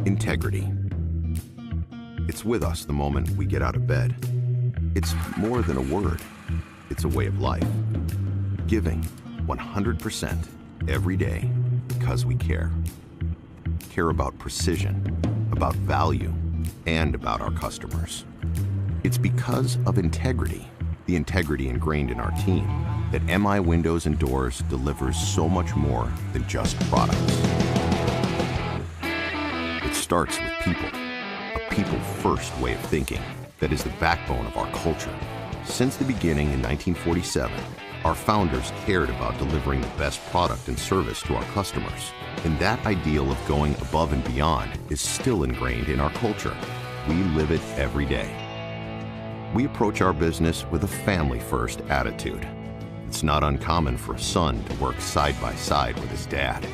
Integrity. It's with us the moment we get out of bed. It's more than a word. It's a way of life. Giving 100% every day because we care. Care about precision, about value, and about our customers. It's because of integrity, the integrity ingrained in our team, that MI Windows and Doors delivers so much more than just products. It starts with people, a people-first way of thinking that is the backbone of our culture. Since the beginning in 1947, our founders cared about delivering the best product and service to our customers. And that ideal of going above and beyond is still ingrained in our culture. We live it every day. We approach our business with a family-first attitude. It's not uncommon for a son to work side by side with his dad,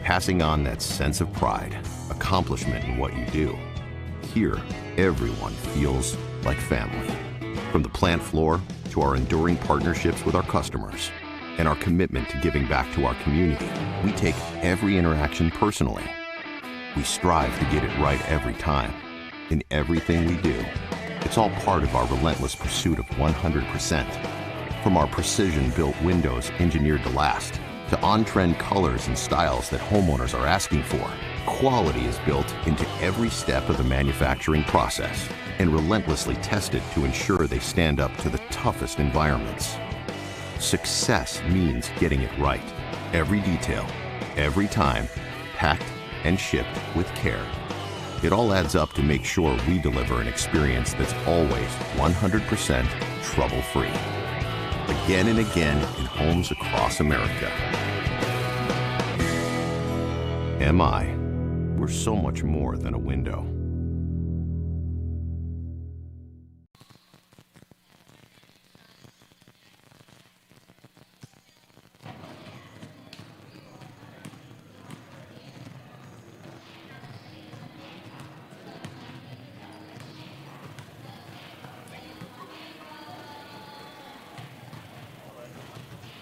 passing on that sense of pride, accomplishment in what you do. Here, everyone feels like family. From the plant floor to our enduring partnerships with our customers and our commitment to giving back to our community, we take every interaction personally. We strive to get it right every time, in everything we do. It's all part of our relentless pursuit of 100%. From our precision-built windows engineered to last, to on-trend colors and styles that homeowners are asking for, quality is built into every step of the manufacturing process and relentlessly tested to ensure they stand up to the toughest environments. Success means getting it right. Every detail, every time, packed and shipped with care. It all adds up to make sure we deliver an experience that's always 100% trouble-free. Again and again in homes across America. MI, we're so much more than a window.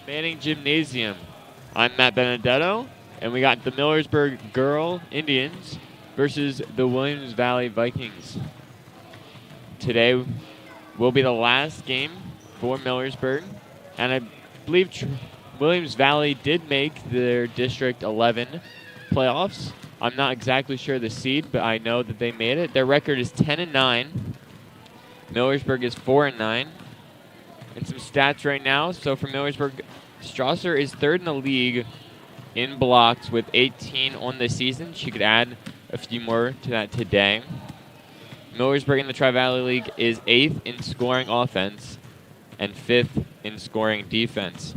Manning Gymnasium. I'm Matt Benedetto, and we got the Millersburg Girl Indians versus the Williams Valley Vikings. Today will be the last game for Millersburg, and I believe Williams Valley did make their District 11 playoffs. I'm not exactly sure the seed, but I know that they made it. Their record is 10-9. Millersburg is 4-9. And some stats right now. So for Millersburg, Strasser is third in the league in blocks with 18 on the season. She could add a few more to that today. Millersburg in the Tri-Valley League is 8th in scoring offense and 5th in scoring defense.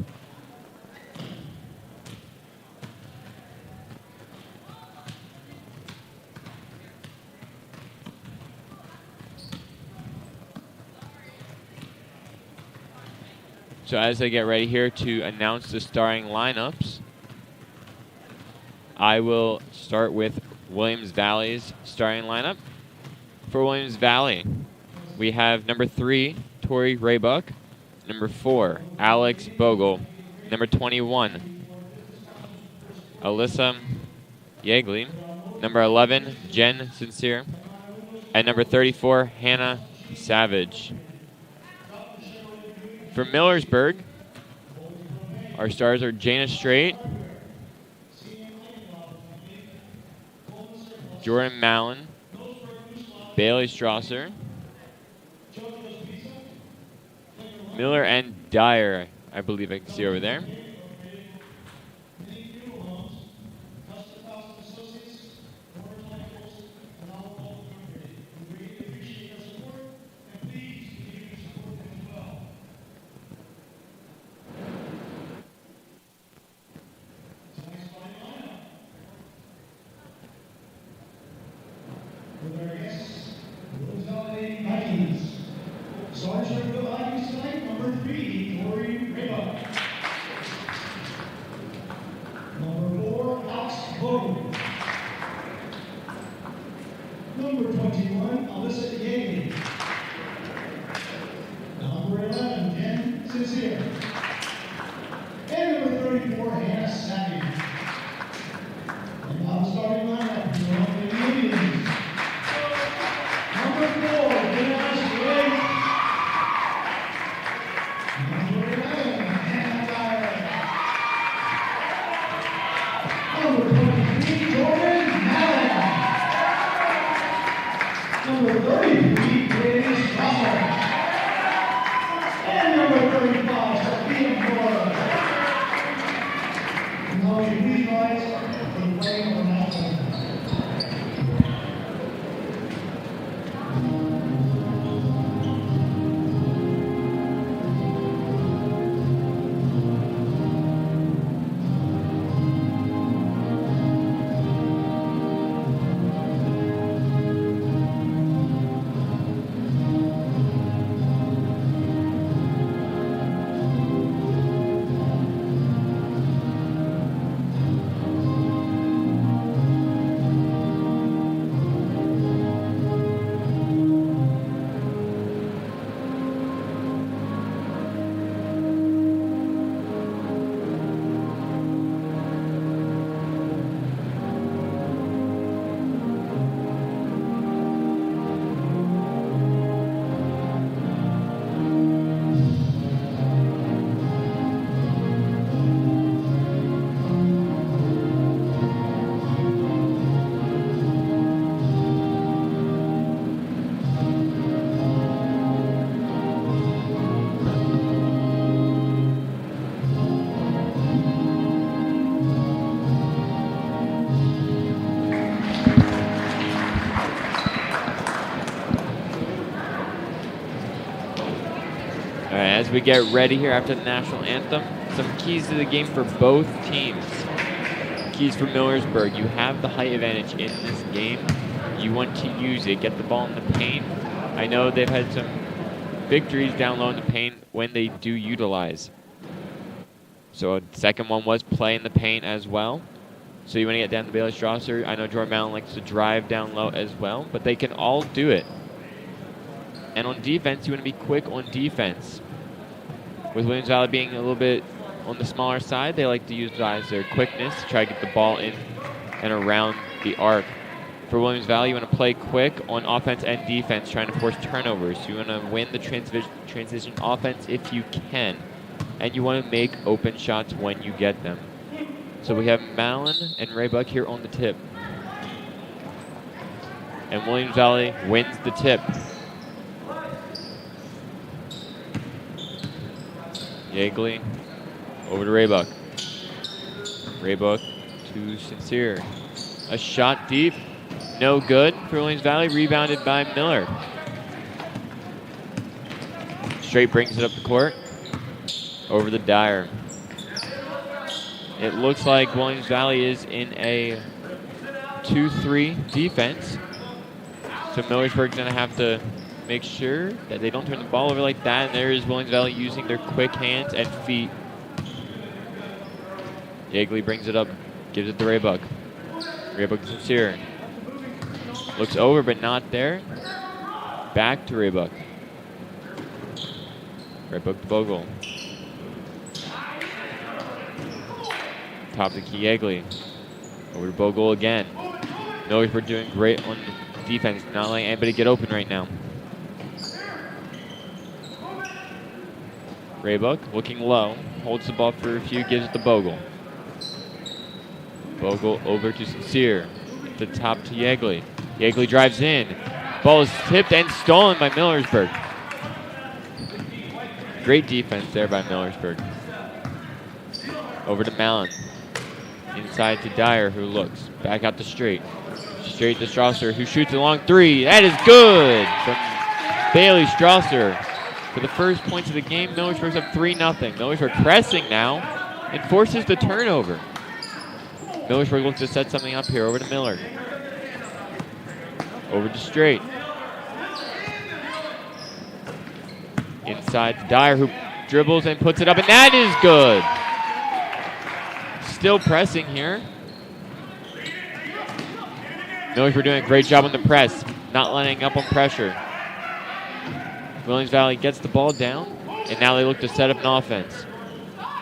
So as I get ready here to announce the starting lineups, I will start with Williams Valley's starting lineup. For Williams Valley, we have number 3, Tori Raybuck, number 4, Alex Bogle, number 21, Alyssa Yeagley, number 11, Jen Sincere, and number 34, Hannah Savage. For Millersburg, our stars are Jana Strait, Jordan Mallon, Bailey Strasser, Miller and Dyer, I believe I can see over there. as we get ready here after the national anthem. Some keys to the game for both teams. Keys for Millersburg. You have the height advantage in this game. You want to use it. Get the ball in the paint. I know they've had some victories down low in the paint when they do utilize. So the second one was play in the paint as well. So you want to get down to Bailey Strasser. I know Jordan Mallon likes to drive down low as well, but they can all do it. And on defense, you want to be quick on defense. With Williams Valley being a little bit on the smaller side, they like to utilize their quickness to try to get the ball in and around the arc. For Williams Valley, you want to play quick on offense and defense, trying to force turnovers. You want to win the transition offense if you can. And you want to make open shots when you get them. So we have Mallon and Raybuck here on the tip. And Williams Valley wins the tip. Yeagley over to Raybuck. Raybuck to Sincere. A shot deep. No good for Williams Valley. Rebounded by Miller. Straight brings it up the court. Over to Dyer. It looks like Williams Valley is in a 2-3 defense. So Millersburg's going to have to make sure that they don't turn the ball over like that. And there is Williams Valley using their quick hands and feet. Yeagley brings it up, gives it to Raybuck. Raybuck to Sincere. Looks over, but not there. Back to Raybuck. Raybuck to Bogle. Top of the key, Yeagley. Over to Bogle again. Millersburg doing great on defense, not letting anybody get open right now. Raybuck looking low, holds the ball for a few, gives it to Bogle. Bogle over to Sincere. The top to Yeagley. Yeagley drives in. Ball is tipped and stolen by Millersburg. Great defense there by Millersburg. Over to Mallon. Inside to Dyer, who looks. Back out to Straight. Straight to Strasser, who shoots a long three. That is good from Bailey Strasser. For the first points of the game, Millersburg's up 3-0. Millersburg pressing now and forces the turnover. Millersburg looks to set something up here. Over to Miller. Over to Straight. Inside to Dyer, who dribbles and puts it up, and that is good. Still pressing here. Millersburg doing a great job on the press, not letting up on pressure. Williams Valley gets the ball down, and now they look to set up an offense.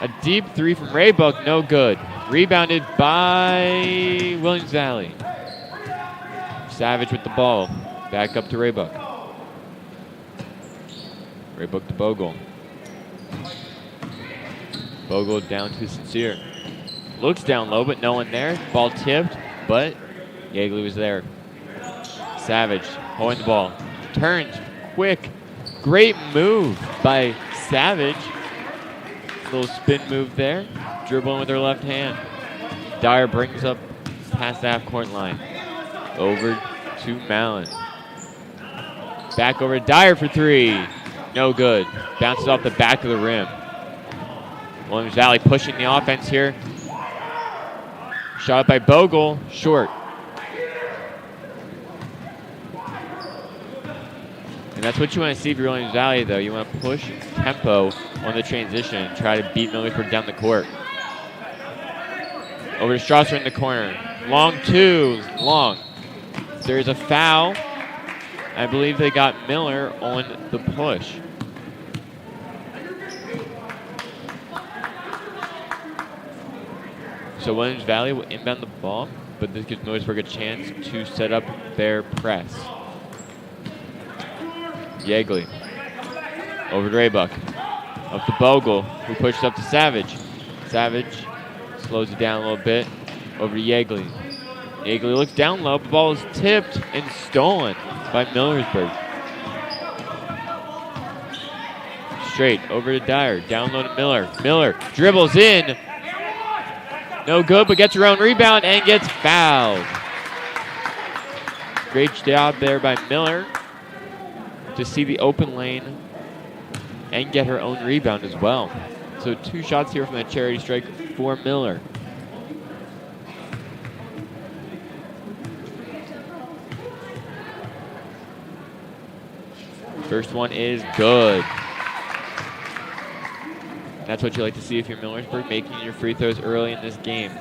A deep three from Raybuck, no good. Rebounded by Williams Valley. Savage with the ball. Back up to Raybuck. Raybuck to Bogle. Bogle down to Sincere. Looks down low, but no one there. Ball tipped, but Yeagley was there. Savage holding the ball. Turns quick. Great move by Savage. Little spin move there. Dribbling with her left hand. Dyer brings up past the half-court line. Over to Mallon. Back over to Dyer for three. No good. Bounces off the back of the rim. Williams Valley pushing the offense here. Shot by Bogle. Short. And that's what you want to see for Williams Valley, though. You want to push tempo on the transition and try to beat Millersburg down the court. Over to Strasser in the corner. Long two. Long. There's a foul. I believe they got Miller on the push. So Williams Valley will inbound the ball, but this gives Millersburg a chance to set up their press. Yeagley. Over to Raybuck. Up to Bogle, who pushes up to Savage. Savage slows it down a little bit. Over to Yeagley. Yeagley looks down low. The ball is tipped and stolen by Millersburg. Straight over to Dyer. Down low to Miller. Miller dribbles in. No good, but gets her own rebound and gets fouled. Great job there by Miller to see the open lane and get her own rebound as well. So 2 shots here from the charity strike for Miller. First one is good. That's what you like to see if you're Millersburg, making your free throws early in this game.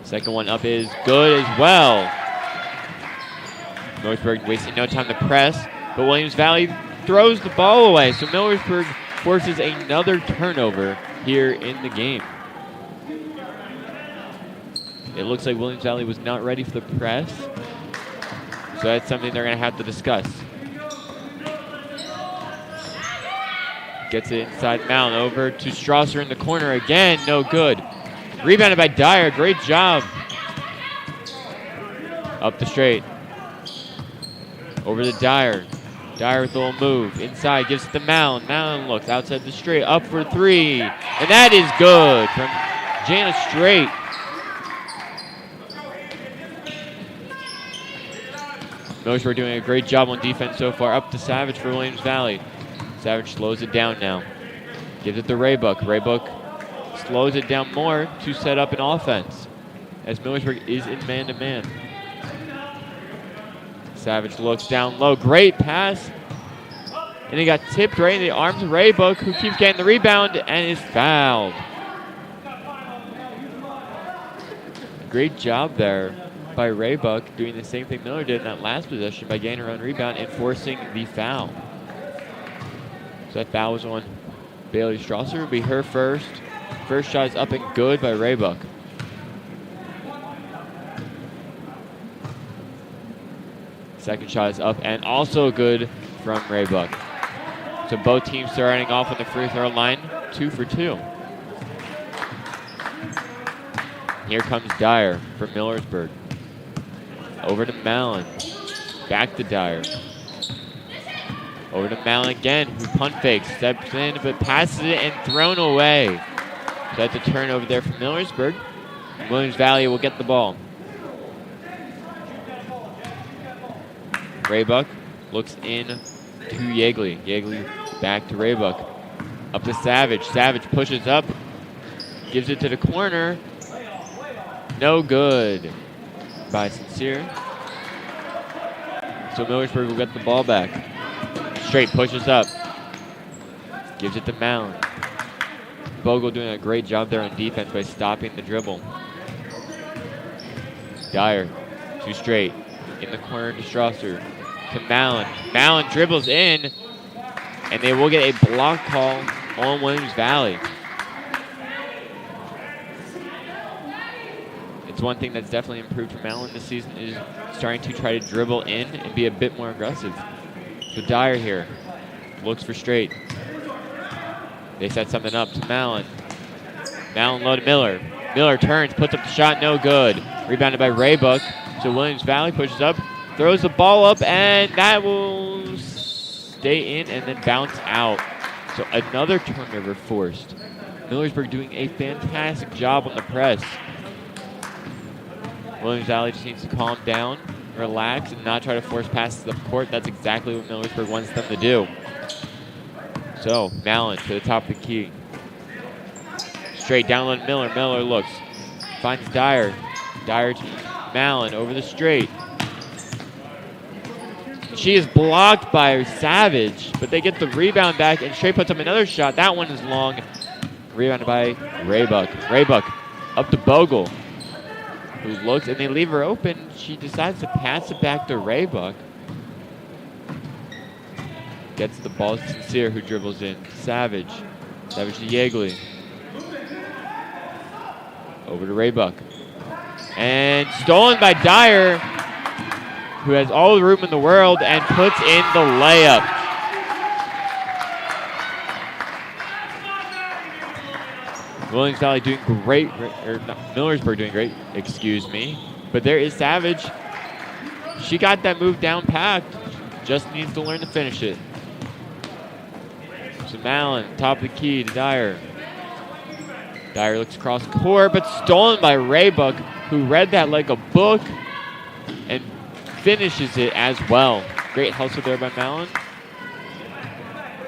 Second one up is good as well. Millersburg wasting no time to press, but Williams Valley throws the ball away. So Millersburg forces another turnover here in the game. It looks like Williams Valley was not ready for the press. So that's something they're going to have to discuss. Gets it inside Mound, over to Strasser in the corner again, no good. Rebounded by Dyer, great job. Up the straight. Over to Dyer. Dyer with a little move. Inside, gives it to Mound. Mound looks outside the straight, up for 3. And that is good from Jana Straight. Millersburg doing a great job on defense so far. Up to Savage for Williams Valley. Savage slows it down now. Gives it to Raybuck. Raybuck slows it down more to set up an offense, as Millersburg is in man-to-man. Savage looks down low. Great pass. And he got tipped right in the arms of Raybuck, who keeps getting the rebound and is fouled. Great job there by Raybuck, doing the same thing Miller did in that last possession by getting her own rebound and forcing the foul. So that foul was on Bailey Strasser. It'll be her first. First shot is up and good by Raybuck. Second shot is up and also good from Raybuck. So both teams starting off on the free throw line, 2 for 2. Here comes Dyer from Millersburg. Over to Mallon. Back to Dyer. Over to Mallon again, who punt fakes, steps in, but passes it and thrown away. So that's a turnover there from Millersburg. Williams Valley will get the ball. Raybuck looks in to Yeagley. Yeagley back to Raybuck. Up to Savage. Savage pushes up, gives it to the corner. No good by Sincere. So Millersburg will get the ball back. Straight pushes up. Gives it to Mallon. Bogle doing a great job there on defense by stopping the dribble. Dyer, 2 straight. In the corner to Strasser. To Mallon. Mallon dribbles in, and they will get a block call on Williams Valley. It's one thing that's definitely improved for Mallon this season is starting to try to dribble in and be a bit more aggressive. So Dyer here looks for Straight. They set something up to Mallon. Mallon low to Miller. Miller turns, puts up the shot, no good. Rebounded by Raybuck. So Williams Valley pushes up, throws the ball up, and that will stay in and then bounce out. So another turnover forced. Millersburg doing a fantastic job on the press. Williams Valley just needs to calm down, relax, and not try to force passes up court. That's exactly what Millersburg wants them to do. So, Mallon to the top of the key. Straight down low to Miller. Miller looks. Finds Dyer. Dyer to Mallon over the straight. She is blocked by Savage, but they get the rebound back, and Straight puts up another shot. That one is long. Rebounded by Raybuck. Raybuck up to Bogle, who looks, and they leave her open. She decides to pass it back to Raybuck. Gets the ball to Sincere, who dribbles in. Savage. Savage to Yeagley. Over to Raybuck. And stolen by Dyer, who has all the room in the world and puts in the layup. Williams Valley doing great, or not, Millersburg doing great, excuse me. But there is Savage. She got that move down packed. Just needs to learn to finish it. So Mallon, top of the key to Dyer. Dyer looks across court, but stolen by Raybuck, who read that like a book and finishes it as well. Great hustle there by Mallon.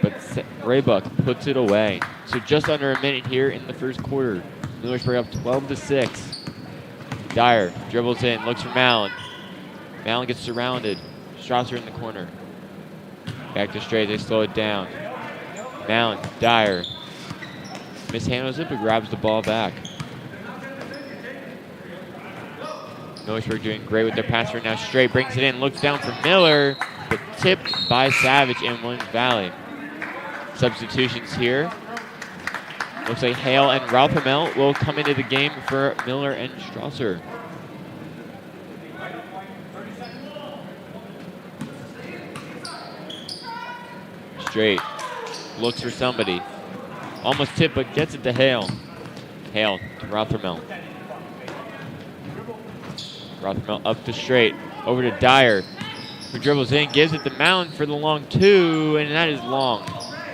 But Raybuck puts it away. So just under a minute here in the first quarter. Millersburg up 12-6. Dyer dribbles in, looks for Mallon. Mallon gets surrounded. Strasser in the corner. Back to straight, they slow it down. Mallon, Dyer. Mishandles it, but grabs the ball back. Millersburg doing great with their pass right now. Straight brings it in, looks down for Miller, but tipped by Savage in Williams Valley. Substitutions here. Looks like Hale and Ralphamel will come into the game for Miller and Strasser. Straight. Looks for somebody. Almost tipped, but gets it to Hale. Hale to Rothermel. Rothermel up to Straight. Over to Dyer, who dribbles in, gives it to Mallon for the long two, and that is long.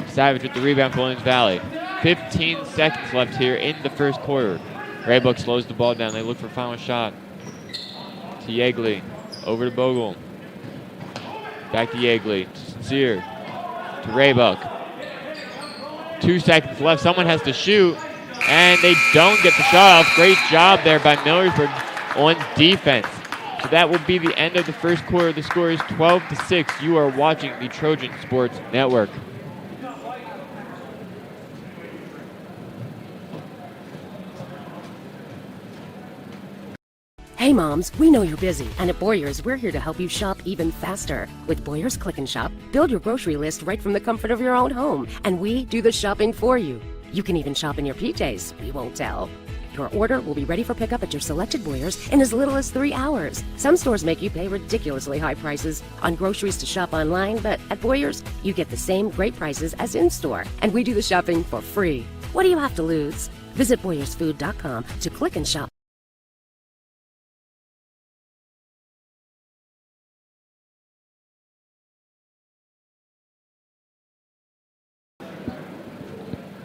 Savage with the rebound for Williams Valley. 15 seconds left here in the first quarter. Raybuck slows the ball down. They look for final shot. To Yeagley. Over to Bogle. Back to Yeagley. To Sincere. To Raybuck. 2 seconds left. Someone has to shoot. And they don't get the shot off. Great job there by Millersburg on defense. So that will be the end of the first quarter. The score is 12-6. You are watching the Trojan Sports Network. Hey moms, we know you're busy, and at Boyer's, we're here to help you shop even faster. With Boyer's Click and Shop, build your grocery list right from the comfort of your own home, and we do the shopping for you. You can even shop in your PJs, we won't tell. Your order will be ready for pickup at your selected Boyer's in as little as 3 hours. Some stores make you pay ridiculously high prices on groceries to shop online, but at Boyer's, you get the same great prices as in-store, and we do the shopping for free. What do you have to lose? Visit BoyersFood.com to click and shop.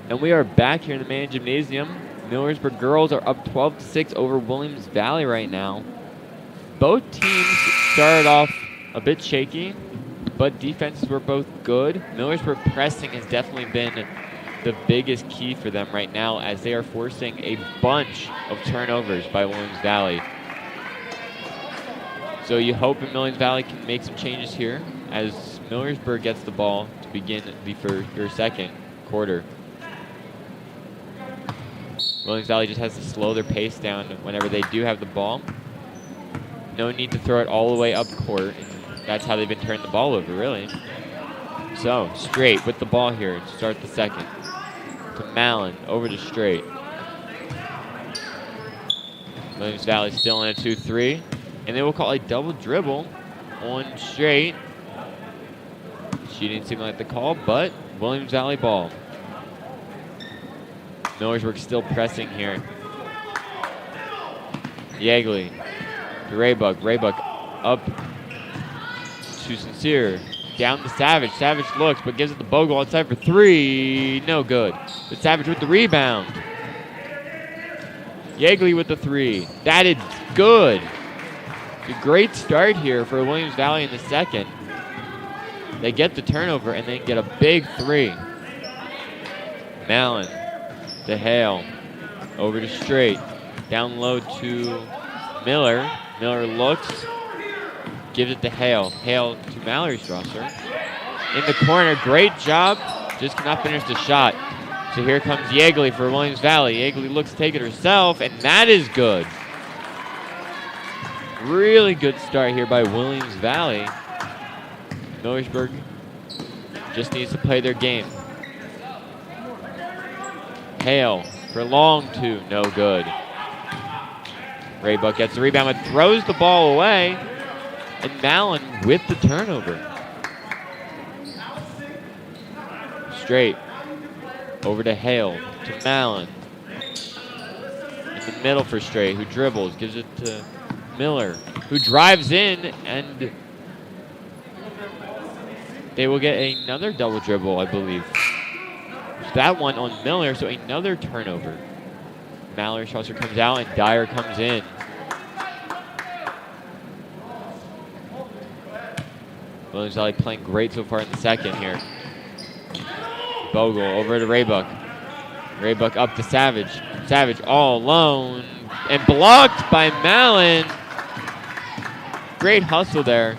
And we are back here in the main gymnasium. Millersburg girls are up 12-6 over Williams Valley right now. Both teams started off a bit shaky, but defenses were both good. Millersburg pressing has definitely been the biggest key for them right now, as they are forcing a bunch of turnovers by Williams Valley. So you hope that Williams Valley can make some changes here as Millersburg gets the ball to begin the first or second quarter. Williams Valley just has to slow their pace down whenever they do have the ball. No need to throw it all the way up court, and that's how they've been turning the ball over, really. So, Straight with the ball here to start the second. To Mallon, over to Straight. Williams Valley still in a 2-3, and they will call a double dribble on Straight. She didn't seem like the call, but Williams Valley ball. Millersburg still pressing here. Yeagley to Raybuck. Raybuck up to Sincere. Down to Savage. Savage looks, but gives it to Bogle outside for three. No good. But Savage with the rebound. Yeagley with the three. That is good. A great start here for Williams Valley in the second. They get the turnover and then get a big three. Mallon to Hale. Over to Straight. Down low to Miller. Miller looks. Gives it to Hale. Hale to Mallory Strasser. In the corner. Great job. Just cannot finish the shot. So here comes Yeagley for Williams Valley. Yeagley looks to take it herself, and that is good. Really good start here by Williams Valley. Millersburg just needs to play their game. Hale for long two, no good. Raybuck gets the rebound but throws the ball away. And Mallon with the turnover. Straight over to Hale, to Mallon. In the middle for Straight, who dribbles, gives it to Miller, who drives in, and they will get another double dribble, I believe. That one on Miller, so another turnover. Mallory Strasser comes out and Dyer comes in. Williams Valley playing great so far in the second here. Bogle over to Raybuck. Raybuck up to Savage. Savage all alone and blocked by Mallon. Great hustle there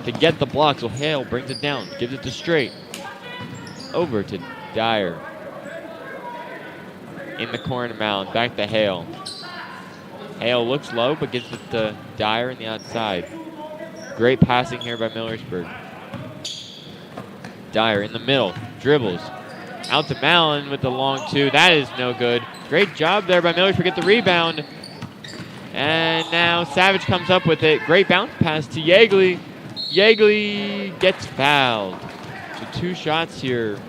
to get the block. So Hale brings it down, gives it to Straight. Over to Dyer. In the corner, Mallon. Back to Hale. Hale looks low, but gets it to Dyer in the outside. Great passing here by Millersburg. Dyer in the middle. Dribbles. Out to Mallon with the long two. That is no good. Great job there by Millersburg. Get the rebound. And now Savage comes up with it. Great bounce pass to Yeagley. Yeagley gets fouled. So 2 shots here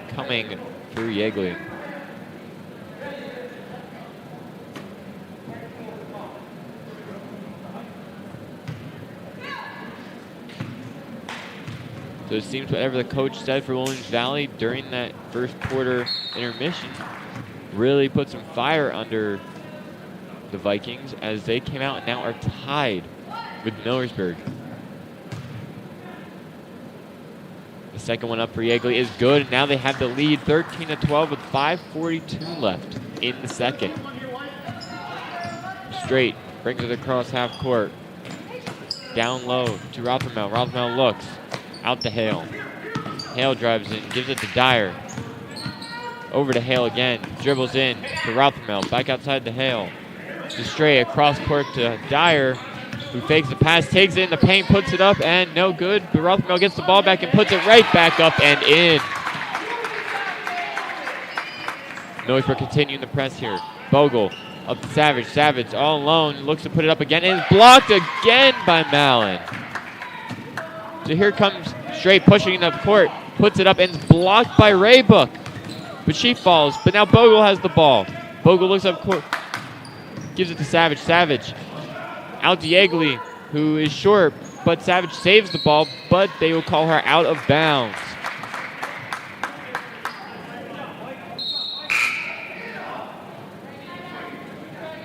coming through Yeagley. So it seems whatever the coach said for Williams Valley during that first quarter intermission really put some fire under the Vikings as they came out and now are tied with Millersburg. The second one up for Yeagley is good, and now they have the lead 13-12 with 5:42 left in the second. Straight brings it across half court. Down low to Rothermel. Rothermel looks. Out to Hale. Hale drives in, gives it to Dyer. Over to Hale again. Dribbles in to Rothermel. Back outside to Hale. To Stray across court to Dyer, who fakes the pass, takes it in the paint, puts it up, and no good. But Rothermel gets the ball back and puts it right back up and in. Millersburg continuing the press here. Bogle up to Savage. Savage all alone. Looks to put it up again and is blocked again by Mallon. So here comes Straight pushing in the court. Puts it up and is blocked by Raybook. But she falls. But now Bogle has the ball. Bogle looks up court. Gives it to Savage. Savage out to Yeagley, who is short. But Savage saves the ball. But they will call her out of bounds.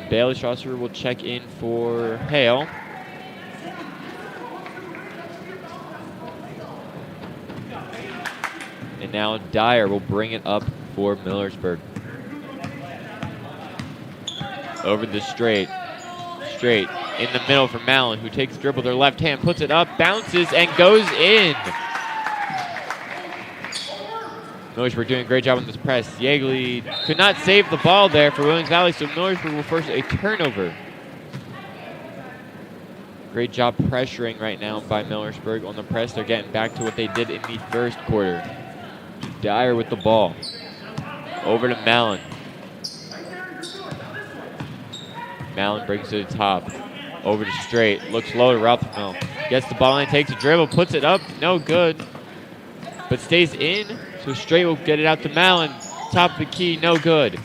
Bailey Strasser will check in for Hale. And now Dyer will bring it up for Millersburg. Over the Straight. Straight in the middle for Mallon, who takes the dribble with her left hand, puts it up, bounces, and goes in. Millersburg doing a great job on this press. Yeagley could not save the ball there for Williams Valley, so Millersburg will force a turnover. Great job pressuring right now by Millersburg on the press. They're getting back to what they did in the first quarter. Dyer with the ball. Over to Mallon. Mallon brings it to the top. Over to Straight. Looks low to Rothermel. Gets the ball and takes a dribble. Puts it up. No good. But stays in. So Straight will get it out to Mallon. Top of the key. No good.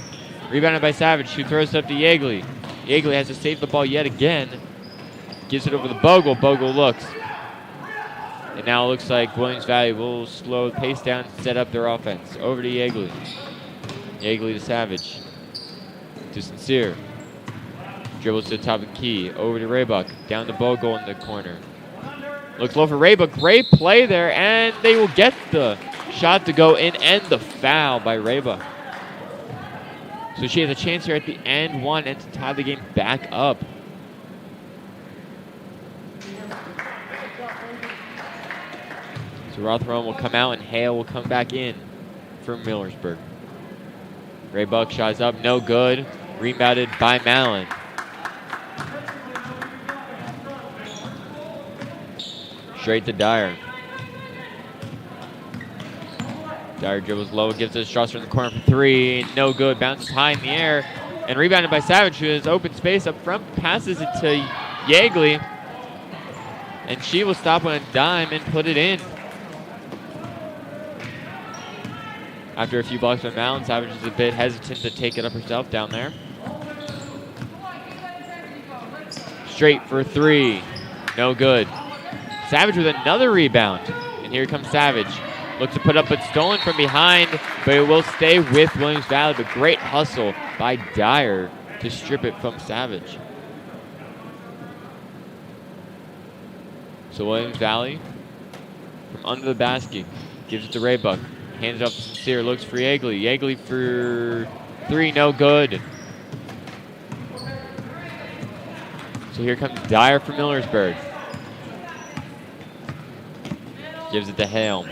Rebounded by Savage, who throws it up to Yeagley. Yeagley has to save the ball yet again. Gives it over to Bogle. Bogle looks. And now it looks like Williams Valley will slow the pace down and set up their offense. Over to Yeagley. Yeagley to Savage. To Sincere. Dribbles to the top of the key. Over to Raybuck. Down to Bogle in the corner. Looks low for Raybuck. Great play there. And they will get the shot to go in and the foul by Raybuck. So she has a chance here at the end one and to tie the game back up. So Rothermel will come out and Hale will come back in for Millersburg. Raybuck shots up, no good. Rebounded by Mallon. Straight to Dyer. Dyer dribbles low, gives it to Strasser in the corner for three. No good, bounces high in the air. And rebounded by Savage, who has open space up front, passes it to Yeagley. And she will stop on a dime and put it in. After a few blocks by Mallon, Savage is a bit hesitant to take it up herself down there. Straight for three. No good. Savage with another rebound. And here comes Savage. Looks to put up, but stolen from behind. But it will stay with Williams Valley. But great hustle by Dyer to strip it from Savage. So Williams Valley from under the basket. Gives it to Raybuck. Hands it off to Sincere. Looks for Yeagley. Yeagley for 3. No good. So here comes Dyer from Millersburg. Gives it to Hale.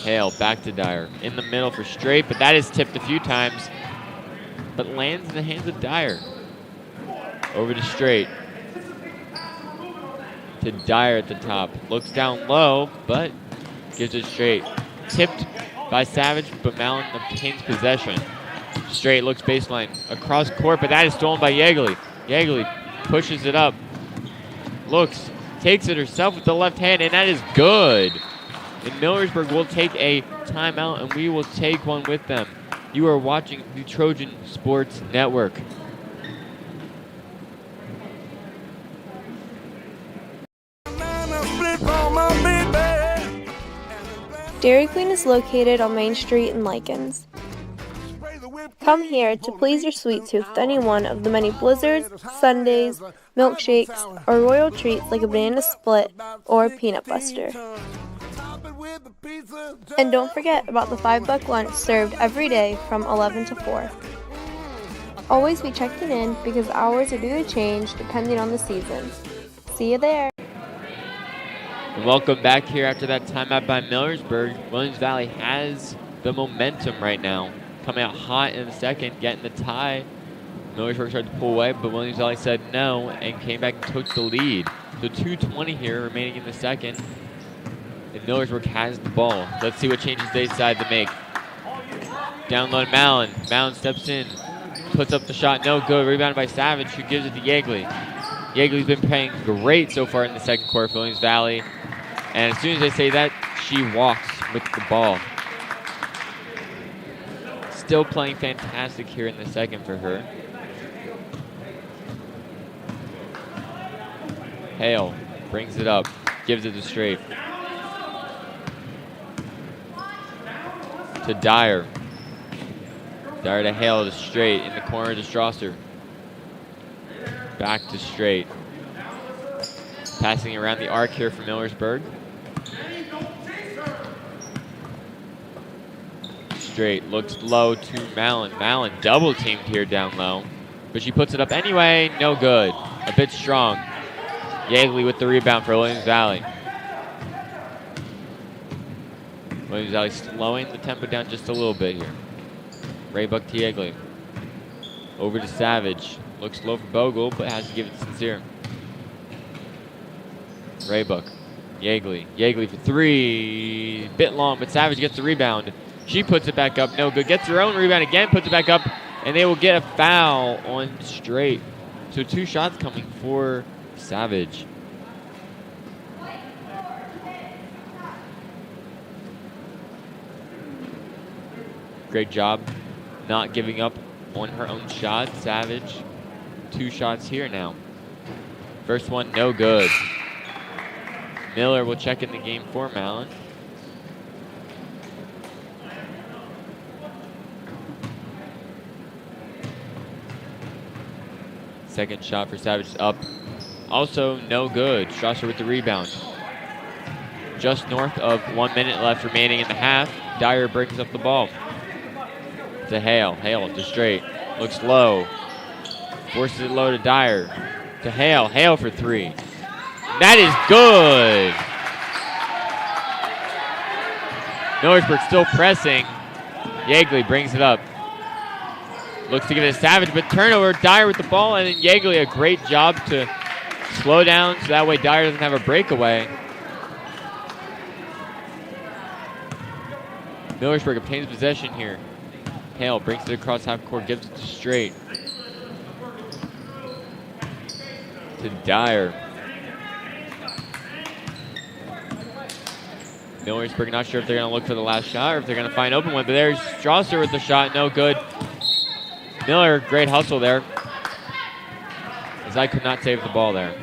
Hale back to Dyer. In the middle for Straight, but that is tipped a few times. But lands in the hands of Dyer. Over to Straight. To Dyer at the top. Looks down low, but gives it Straight. Tipped by Savage, but Mallon obtains possession. Straight looks baseline. Across court, but that is stolen by Yeagley. Yeagley pushes it up. Looks, takes it herself with the left hand, and that is good. And Millersburg will take a timeout, and we will take one with them. You are watching the Trojan Sports Network. Dairy Queen is located on Main Street in Likens. Come here to please your sweet tooth with any one of the many blizzards, sundaes, milkshakes, or royal treats like a banana split or a peanut buster. And don't forget about the $5 lunch served every day from 11 to 4. Always be checking in because hours are due to change depending on the season. See you there. And welcome back here after that timeout by Millersburg. Williams Valley has the momentum right now. Coming out hot in the second, getting the tie. Millersburg tried to pull away, but Williams Valley said no and came back and took the lead. So 2:20 here remaining in the second. And Millersburg has the ball. Let's see what changes they decide to make. Down low to Mallon. Mallon steps in. Puts up the shot. No good. Rebounded by Savage, who gives it to Yeagley. Yeagley's been playing great so far in the second quarter for Williams Valley. And as soon as they say that, she walks with the ball. Still playing fantastic here in the second for her. Hale brings it up. Gives it to Strafe. To Dyer. Dyer to Hale to Straight. In the corner to Strasser. Back to Straight. Passing around the arc here for Millersburg. Straight looks low to Mallon. Mallon double teamed here down low. But she puts it up anyway. No good. A bit strong. Yeagley with the rebound for Williams Valley. Williams Valley slowing the tempo down just a little bit here. Raybuck to Yeagley. Over to Savage. Looks low for Bogle, but has to give it to Sincere. Raybuck. Yeagley. Yeagley for 3. Bit long, but Savage gets the rebound. She puts it back up. No good. Gets her own rebound again. Puts it back up. And they will get a foul on Straight. So 2 shots coming for Savage. Great job not giving up on her own shot. Savage. 2 shots here now. First one, no good. Miller will check in the game for Mallon. Second shot for Savage is up. Also no good. Strasser with the rebound. Just north of 1 minute left remaining in the half. Dyer brings up the ball. To Hale. Hale to Straight. Looks low. Forces it low to Dyer. To Hale. Hale for 3. That is good. Millersburg still pressing. Yeagley brings it up. Looks to give it to Savage, but turnover. Dyer with the ball, and then Yeagley, a great job to slow down so that way Dyer doesn't have a breakaway. Millersburg obtains possession here. Hale brings it across half court, gives it to Straight. To Dyer. Millersburg not sure if they're going to look for the last shot or if they're going to find open one, but there's Strasser with the shot, no good. Miller, great hustle there. As I could not save the ball there.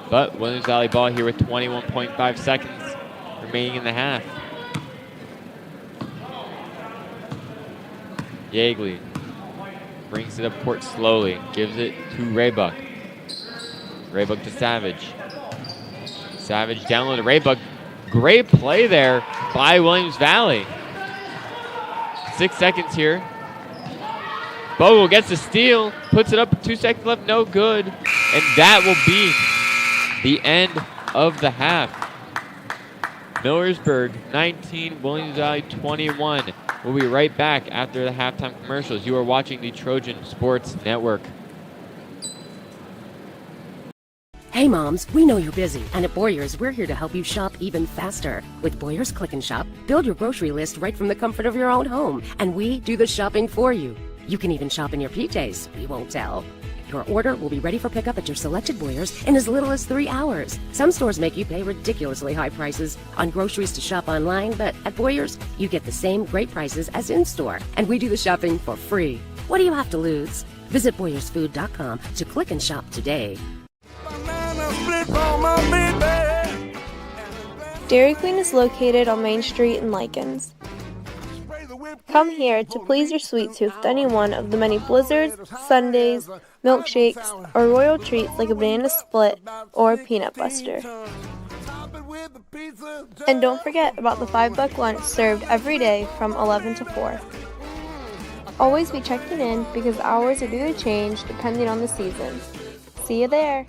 But Williams Valley ball here with 21.5 seconds remaining in the half. Yeagley brings it up court slowly, gives it to Raybuck. Raybuck to Savage. Savage down low to Raybuck. Great play there by Williams Valley. 6 seconds here. Bogle gets the steal, puts it up, 2 seconds left, no good. And that will be the end of the half. Millersburg 19, Williams Valley 21. We'll be right back after the halftime commercials. You are watching the Trojan Sports Network. Hey moms, we know you're busy, and at Boyer's, we're here to help you shop even faster. With Boyer's Click and Shop, build your grocery list right from the comfort of your own home, and we do the shopping for you. You can even shop in your PJs, we won't tell. Your order will be ready for pickup at your selected Boyer's in as little as 3 hours. Some stores make you pay ridiculously high prices on groceries to shop online, but at Boyer's, you get the same great prices as in-store, and we do the shopping for free. What do you have to lose? Visit BoyersFood.com to click and shop today. Dairy Queen is located on Main Street in Likens. Come here to please your sweet tooth with any one of the many blizzards, sundaes, milkshakes, or royal treats like a banana split or a peanut buster. And don't forget about the $5 lunch served every day from 11 to 4. Always be checking in because hours are due to change depending on the season. See you there!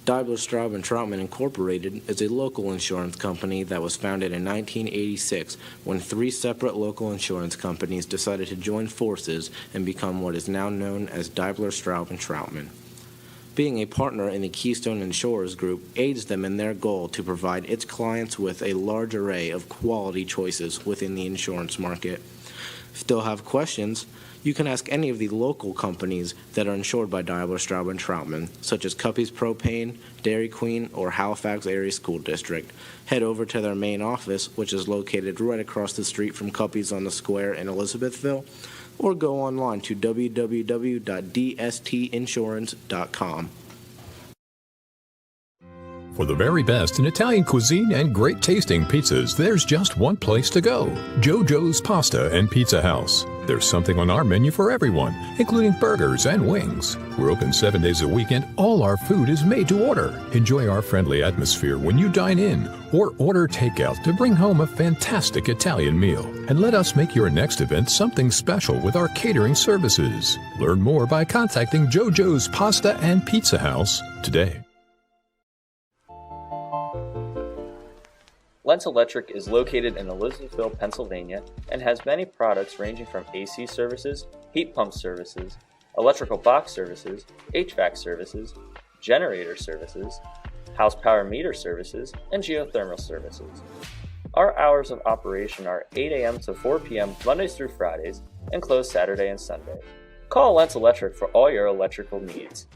Daibler, Straub & Troutman Incorporated is a local insurance company that was founded in 1986 when 3 separate local insurance companies decided to join forces and become what is now known as Daibler, Straub & Troutman. Being a partner in the Keystone Insurers Group aids them in their goal to provide its clients with a large array of quality choices within the insurance market. Still have questions? You can ask any of the local companies that are insured by Daibler, Straub & Troutman, such as Cuppy's Propane, Dairy Queen, or Halifax Area School District. Head over to their main office, which is located right across the street from Cuppy's on the Square in Elizabethville, or go online to www.dstinsurance.com. For the very best in Italian cuisine and great tasting pizzas, there's just one place to go: JoJo's Pasta and Pizza House. There's something on our menu for everyone, including burgers and wings. We're open 7 days a week and all our food is made to order. Enjoy our friendly atmosphere when you dine in or order takeout to bring home a fantastic Italian meal. And let us make your next event something special with our catering services. Learn more by contacting JoJo's Pasta and Pizza House today. Lentz Electric is located in Elizabethville, Pennsylvania, and has many products ranging from AC services, heat pump services, electrical box services, HVAC services, generator services, house power meter services, and geothermal services. Our hours of operation are 8 a.m. to 4 p.m. Mondays through Fridays, and closed Saturday and Sunday. Call Lentz Electric for all your electrical needs.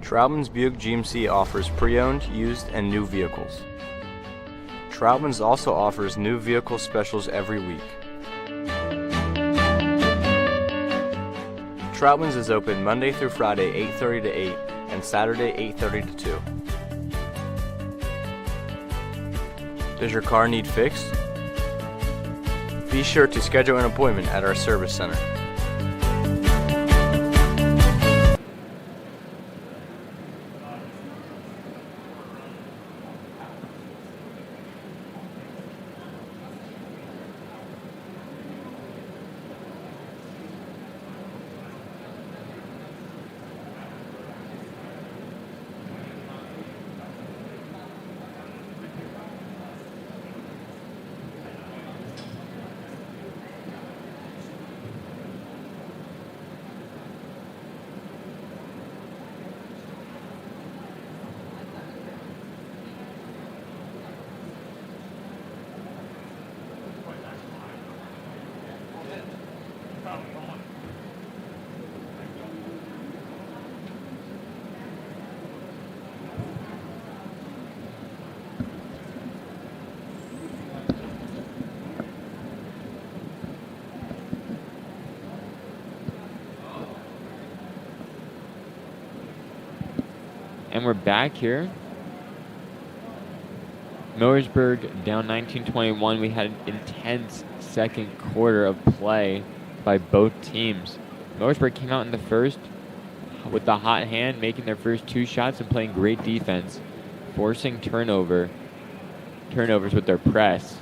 Trautman's Buick GMC offers pre-owned, used, and new vehicles. Trautman's also offers new vehicle specials every week. Trautman's is open Monday through Friday, 8:30 to 8, and Saturday 8:30 to 2. Does your car need fixed? Be sure to schedule an appointment at our service center. And we're back here. Millersburg down 19-21. We had an intense second quarter of play by both teams. Millersburg came out in the first with the hot hand, making their first 2 shots and playing great defense, forcing turnovers with their press.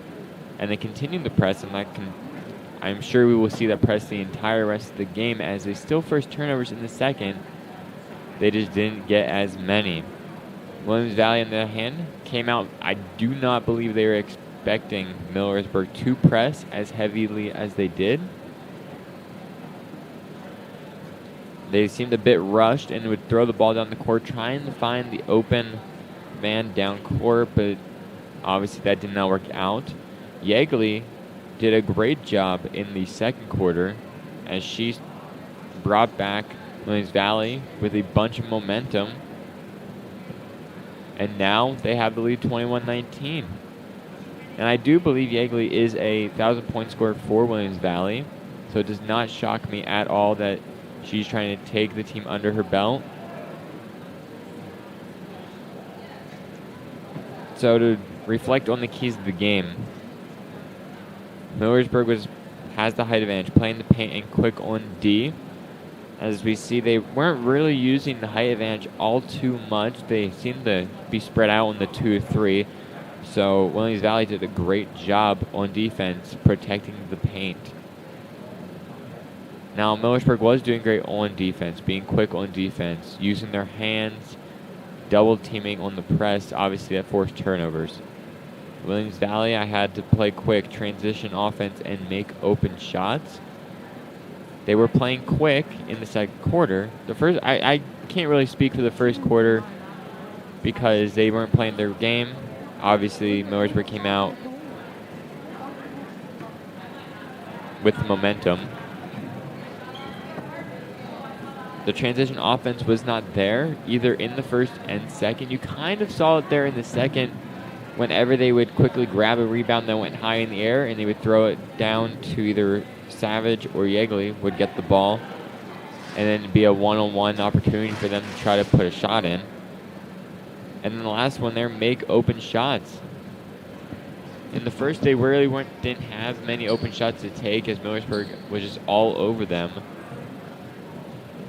And they continued the press, and I'm sure we will see that press the entire rest of the game as they still forced turnovers in the second. They just didn't get as many. Williams Valley, on the other hand, came out. I do not believe they were expecting Millersburg to press as heavily as they did. They seemed a bit rushed and would throw the ball down the court, trying to find the open man down court, but obviously that did not work out. Yeagley did a great job in the second quarter as she brought back Williams Valley with a bunch of momentum. And now they have the lead 21-19. And I do believe Yeagley is a 1,000-point scorer for Williams Valley, so it does not shock me at all that she's trying to take the team under her belt. So to reflect on the keys of the game, Millersburg has the height advantage, playing the paint and quick on D. As we see, they weren't really using the height advantage all too much. They seemed to be spread out on the 2-3. So Williams Valley did a great job on defense, protecting the paint. Now, Millersburg was doing great on defense, being quick on defense, using their hands, double teaming on the press. Obviously, that forced turnovers. Williams Valley, I had to play quick, transition offense, and make open shots. They were playing quick in the second quarter. The first, I can't really speak for the first quarter because they weren't playing their game. Obviously, Millersburg came out with the momentum. The transition offense was not there, either in the first and second. You kind of saw it there in the second whenever they would quickly grab a rebound that went high in the air and they would throw it down to either Savage or Yeagley would get the ball, and then it'd be a one-on-one opportunity for them to try to put a shot in. And then the last one there, make open shots. In the first, they really didn't have many open shots to take as Millersburg was just all over them.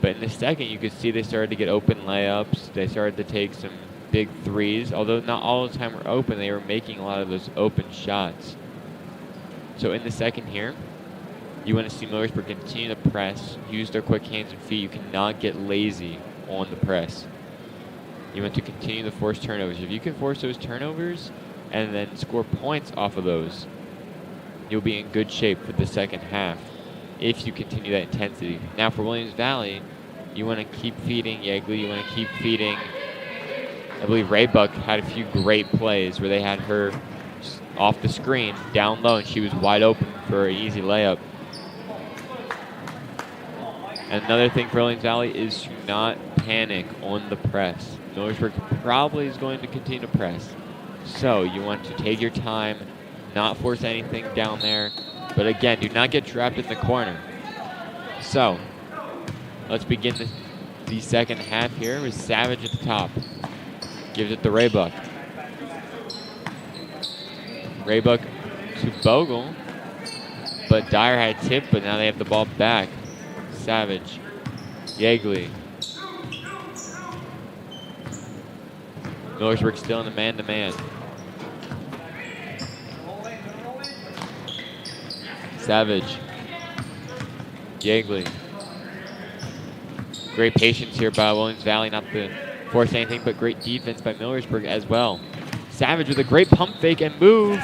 But in the second, you could see they started to get open layups. They started to take some big threes. Although not all the time were open, they were making a lot of those open shots. So in the second here, you want to see Millersburg continue to press, use their quick hands and feet. You cannot get lazy on the press. You want to continue to force turnovers. If you can force those turnovers and then score points off of those, you'll be in good shape for the second half if you continue that intensity. Now for Williams Valley, you want to keep feeding Yeagley. You want to keep feeding, I believe Raybuck had a few great plays where they had her off the screen, down low, and she was wide open for an easy layup. And another thing for Williams Valley is to not panic on the press. Millersburg probably is going to continue to press. So you want to take your time, not force anything down there. But again, do not get trapped in the corner. So let's begin the second half here with Savage at the top. Gives it to Raybuck. Raybuck to Bogle. But Dyer had tipped, but now they have the ball back. Savage. Yeagley. Millersburg still in the man-to-man. Savage. Yeagley. Great patience here by Williams Valley, not to force anything, but great defense by Millersburg as well. Savage with a great pump fake and move.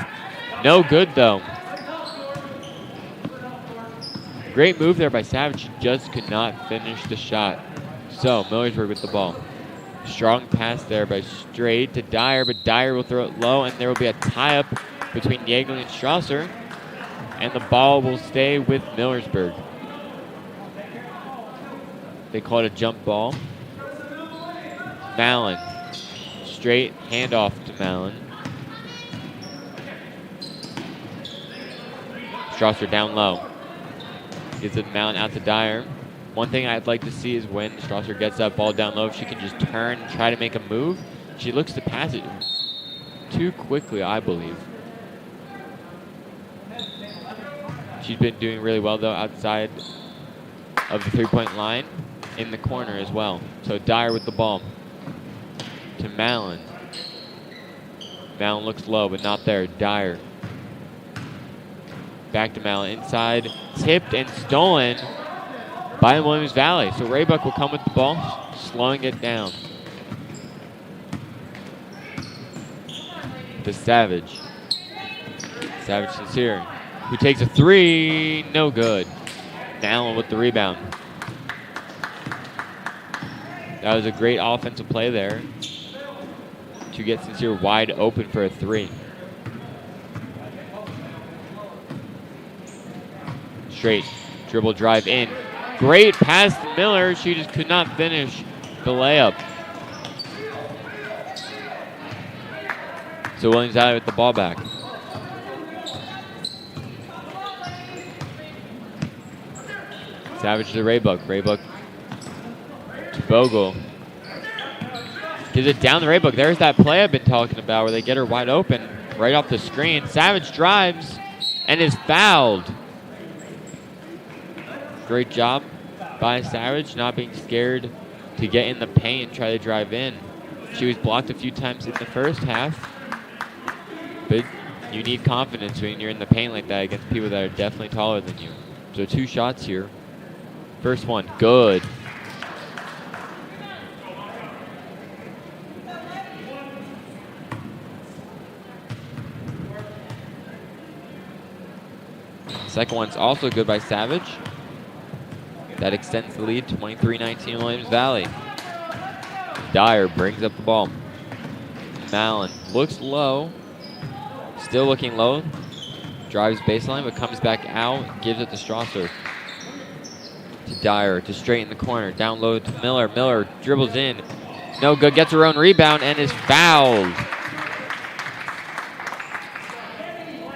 No good, though. Great move there by Savage. Just could not finish the shot. So, Millersburg with the ball. Strong pass there by Straight to Dyer, but Dyer will throw it low, and there will be a tie-up between Yeagley and Strasser. And the ball will stay with Millersburg. They call it a jump ball. Mallon. Straight handoff to Mallon. Strasser down low. Gives it Mallon out to Dyer. One thing I'd like to see is when Strasser gets that ball down low, if she can just turn and try to make a move. She looks to pass it too quickly, I believe. She's been doing really well, though, outside of the three-point line, in the corner as well. So Dyer with the ball to Mallon. Mallon looks low, but not there. Dyer. Back to Mallon inside. Tipped and stolen by Williams Valley. So Raybuck will come with the ball, slowing it down. To Savage. Savage Sincere, who takes a three. No good. Mallon with the rebound. That was a great offensive play there to get Sincere wide open for a three. Straight dribble drive in. Great pass to Miller. She just could not finish the layup. So Williams Valley with the ball back. Savage to Raybuck. Raybuck to Bogle. Gives it down to Raybuck. There's that play I've been talking about where they get her wide open right off the screen. Savage drives and is fouled. Great job by Savage, not being scared to get in the paint and try to drive in. She was blocked a few times in the first half, but you need confidence when you're in the paint like that against people that are definitely taller than you. So 2 shots here. First one, good. Second one's also good by Savage. That extends the lead, 23-19 Williams Valley. Dyer brings up the ball. Mallon looks low. Still looking low. Drives baseline, but comes back out. Gives it to Strasser. To Dyer, to Straight in the corner. Down low to Miller. Miller dribbles in. No good. Gets her own rebound and is fouled.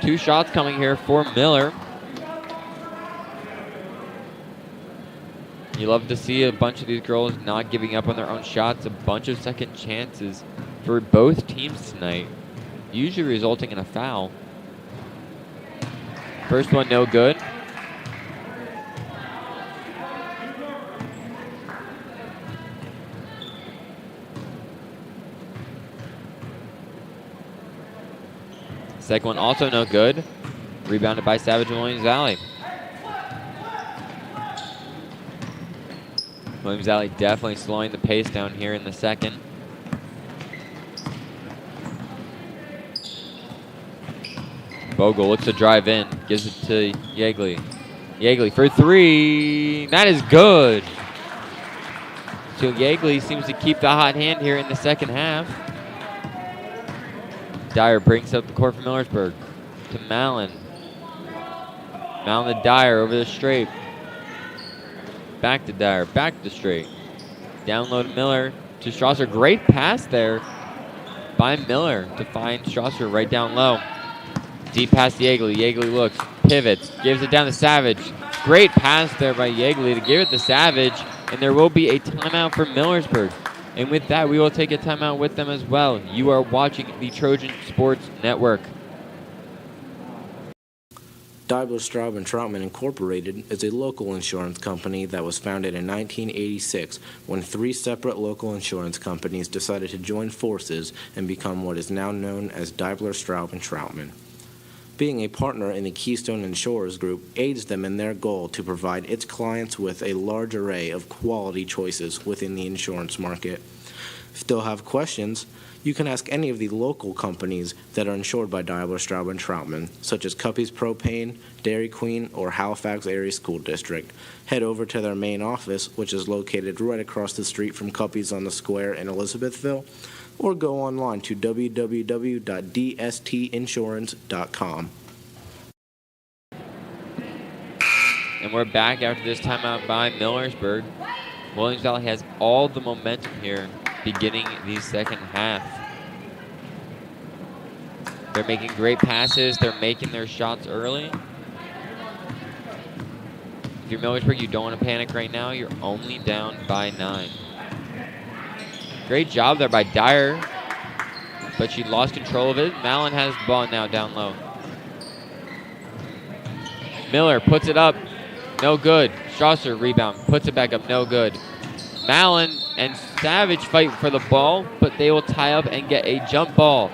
2 shots coming here for Miller. You love to see a bunch of these girls not giving up on their own shots. A bunch of second chances for both teams tonight, usually resulting in a foul. First one, no good. Second one, also no good. Rebounded by Savage and Williams Valley. Williams Valley definitely slowing the pace down here in the second. Bogle looks to drive in, gives it to Yeagley. Yeagley for 3. That is good. So Yeagley seems to keep the hot hand here in the second half. Dyer brings up the court for Millersburg. To Mallon. Mallon to Dyer over the straight. Back to Dyer, back to Straight. Down low to Miller, to Strasser. Great pass there by Miller to find Strasser right down low. Deep pass to Yeagley. Yeagley looks, pivots, gives it down to Savage. Great pass there by Yeagley to give it to Savage. and there will be a timeout for Millersburg. And with that, we will take a timeout with them as well. You are watching the Trojan Sports Network. Daimler, Straub & Troutman Incorporated is a local insurance company that was founded in 1986 when 3 separate local insurance companies decided to join forces and become what is now known as Daimler, Straub & Troutman. Being a partner in the Keystone Insurers Group aids them in their goal to provide its clients with a large array of quality choices within the insurance market. Still have questions? You can ask any of the local companies that are insured by Daimler, Straub & Troutman, such as Cuppy's Propane, Dairy Queen, or Halifax Area School District. Head over to their main office, which is located right across the street from Cuppy's on the Square in Elizabethville, or go online to www.dstinsurance.com. And we're back after this timeout by Millersburg. Williams Valley has all the momentum here beginning the second half. They're making great passes. They're making their shots early. If you're Millersburg, you don't want to panic right now. You're only down by 9. Great job there by Dyer, but she lost control of it. Mallon has the ball now down low. Miller puts it up. No good. Strasser rebound. Puts it back up. No good. Mallon and Savage fight for the ball, but they will tie up and get a jump ball.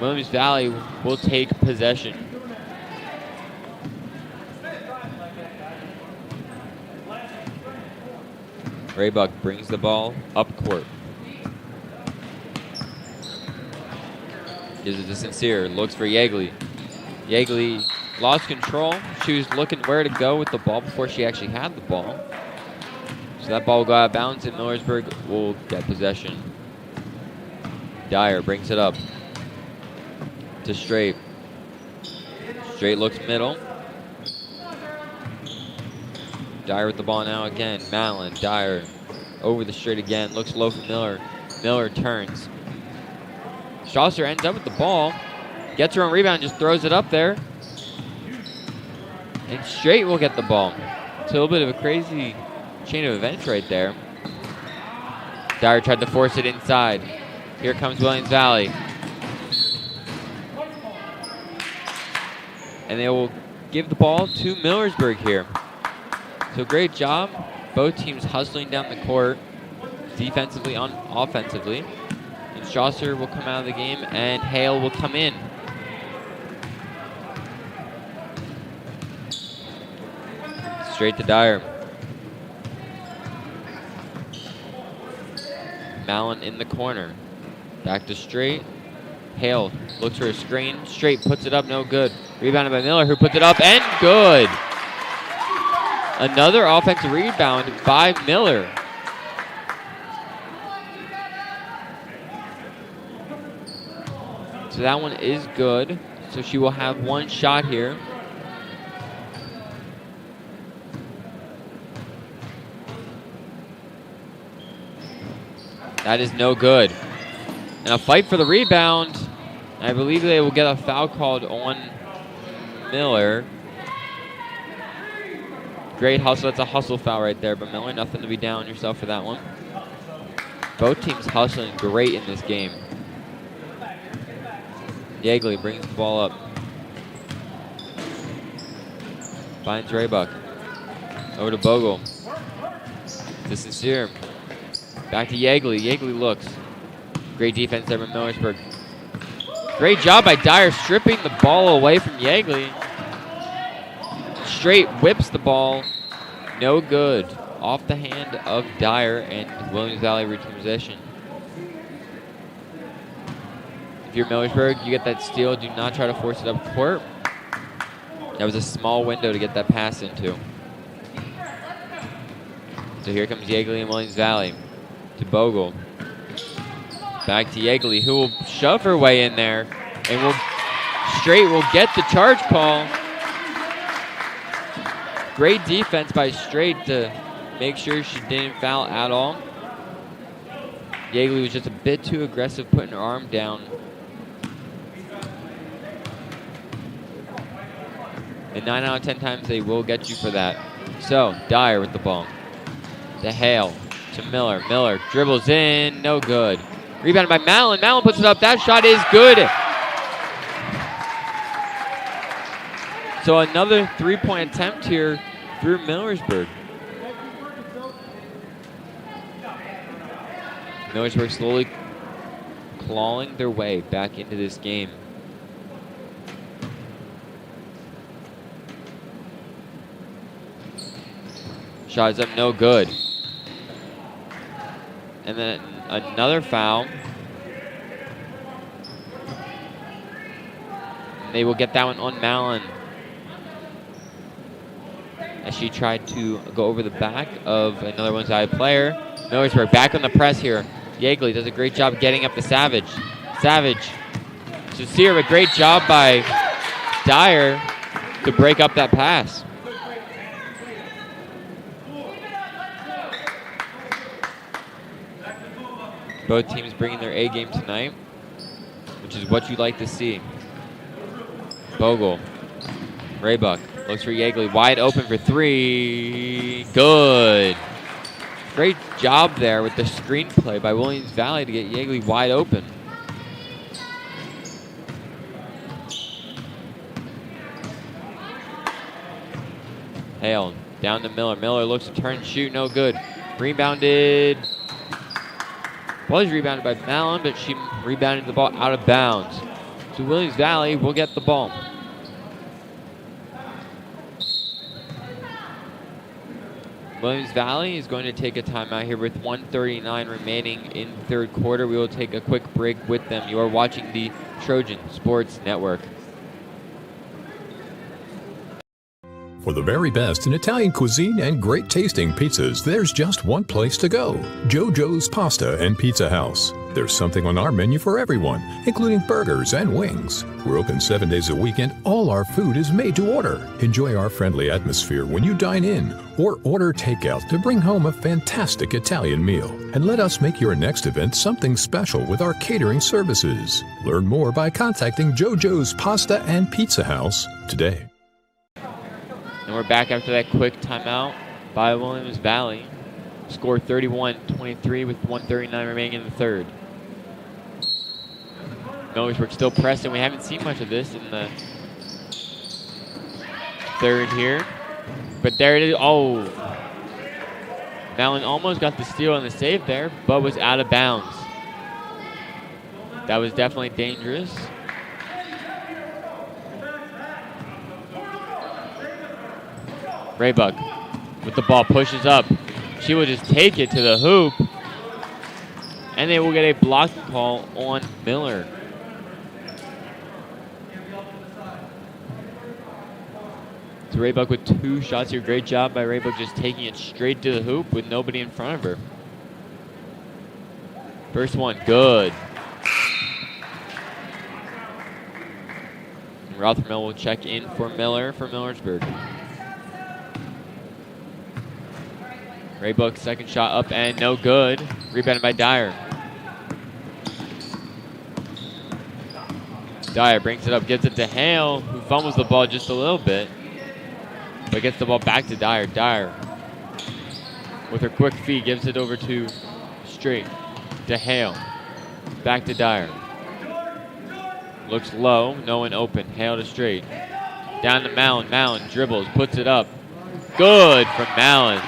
Williams Valley will take possession. Raybuck brings the ball up court. Gives it to Sincere. Looks for Yeagley. Yeagley lost control. She was looking where to go with the ball before she actually had the ball. So that ball will go out of bounds, and Millersburg will get possession. Dyer brings it up to Straight. Straight looks middle. Dyer with the ball now again. Mallon, Dyer over the straight again. Looks low for Miller. Miller turns. Strasser ends up with the ball. Gets her own rebound, just throws it up there. And Straight will get the ball. It's a little bit of a crazy chain of events right there. Dyer tried to force it inside. Here comes Williams Valley. And they will give the ball to Millersburg here. So great job. Both teams hustling down the court, defensively and offensively. And Strasser will come out of the game, and Hale will come in. Straight to Dyer. Mallon in the corner. Back to Straight. Hale looks for a screen. Straight puts it up, no good. Rebounded by Miller, who puts it up, and good. Another offensive rebound by Miller. So that one is good. So she will have one shot here. That is no good. And a fight for the rebound. I believe they will get a foul called on Miller. Great hustle. That's a hustle foul right there. But Miller, nothing to be down on yourself for that one. Both teams hustling great in this game. Yeagley brings the ball up. Finds Raybuck. Over to Bogle. To Sincere. Back to Yeagley. Yeagley looks. Great defense there by Millersburg. Great job by Dyer stripping the ball away from Yeagley. Straight whips the ball. No good. Off the hand of Dyer, and Williams Valley retain possession. If you're Millersburg, you get that steal. Do not try to force it up court. That was a small window to get that pass into. So here comes Yeagley and Williams Valley. To Bogle. Back to Yeagley, who will shove her way in there, and Straight will get the charge call. Great defense by Straight to make sure she didn't foul at all. Yeagley was just a bit too aggressive putting her arm down. And 9 out of 10 times they will get you for that. So, Dyer with the ball. To Hale. To Miller. Miller dribbles in. No good. Rebounded by Mallon. Mallon puts it up. That shot is good. So another three-point attempt here through Millersburg. Millersburg slowly clawing their way back into this game. Shot is up, no good. And then another foul. And they will get that one on Mallon, as she tried to go over the back of another one-sided player. Millersburg back on the press here. Yeagley does a great job getting up to Savage. Savage. Sincere, a great job by Dyer to break up that pass. Both teams bringing their A game tonight, which is what you like to see. Bogle. Raybuck looks for Yeagley. Wide open for three. Good. Great job there with the screenplay by Williams Valley to get Yeagley wide open. Hale down to Miller. Miller looks to turn and shoot. No good. Rebounded. Was rebounded by Mallon, but she rebounded the ball out of bounds. So Williams Valley will get the ball. Williams Valley is going to take a timeout here with 1:39 remaining in the third quarter. We will take a quick break with them. You are watching the Trojan Sports Network. For the very best in Italian cuisine and great tasting pizzas, there's just one place to go. JoJo's Pasta and Pizza House. There's something on our menu for everyone, including burgers and wings. We're open 7 days a week and all our food is made to order. Enjoy our friendly atmosphere when you dine in or order takeout to bring home a fantastic Italian meal. And let us make your next event something special with our catering services. Learn more by contacting JoJo's Pasta and Pizza House today. And we're back after that quick timeout by Williams Valley. Score 31-23 with 1:39 remaining in the third. Millersburg still pressing. We haven't seen much of this in the third here. But there it is. Oh. Mallon almost got the steal and the save there, but was out of bounds. That was definitely dangerous. Raybuck with the ball, pushes up. She will just take it to the hoop. And they will get a blocking call on Miller. So Raybuck with 2 shots here. Great job by Raybuck just taking it straight to the hoop with nobody in front of her. First one, good. And Rothermel will check in for Miller for Millersburg. Raybuck, second shot up and no good. Rebounded by Dyer. Dyer brings it up, gets it to Hale, who fumbles the ball just a little bit, but gets the ball back to Dyer. Dyer, with her quick feet, gives it over to Straight, to Hale. Back to Dyer. Looks low, no one open. Hale to Straight. Down to Mallon. Mallon dribbles, puts it up. Good from Mallon.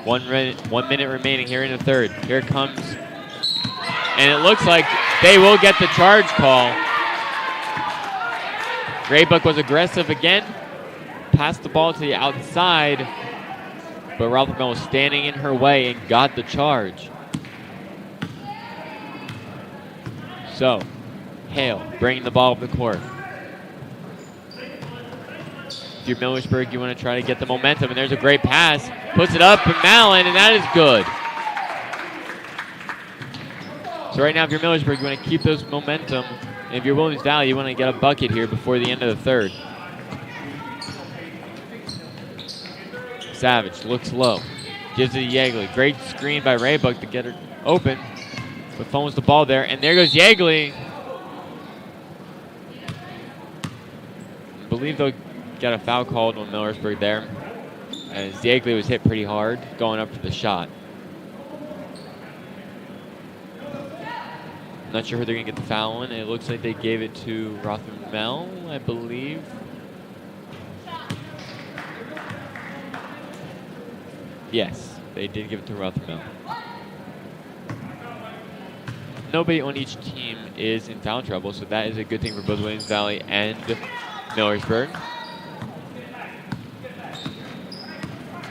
1 minute remaining here in the third. Here it comes. And it looks like they will get the charge call. Raybuck was aggressive again. Passed the ball to the outside. But Rothermel was standing in her way and got the charge. So, Hale bringing the ball up the court. If you're Millersburg, you want to try to get the momentum, and there's a great pass. Puts it up for Mallon, and that is good. So right now, if you're Millersburg, you want to keep those momentum. And if you're Williams Valley, you want to get a bucket here before the end of the third. Savage looks low. Gives it to Yeagley. Great screen by Raybuck to get her open. But fumbles the ball there, and there goes Yeagley. believe they'll get a foul called on Millersburg there, as Yeagley was hit pretty hard going up for the shot. Not sure who they're going to get the foul on. It looks like they gave it to Rothermel, I believe. Yes, they did give it to Rothermel. Nobody on each team is in foul trouble, so that is a good thing for both Williams Valley and Millersburg.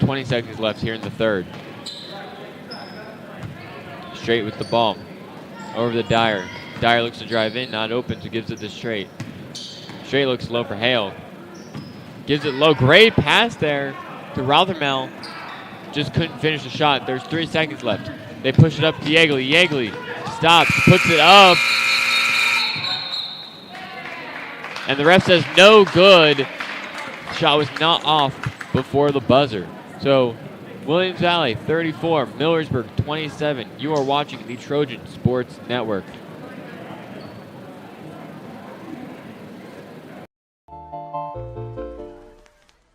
20 seconds left here in the third. Straight with the ball. Over to Dyer. Dyer looks to drive in, not open, so gives it to Straight. Straight looks low for Hale. Gives it low. Great pass there to Rothermel. Just couldn't finish the shot. There's 3 seconds left. They push it up to Yeagley. Yeagley stops, puts it up. And the ref says no good. Shot was not off before the buzzer. So Williams Valley 34, Millersburg 27. You are watching the Trojan Sports Network.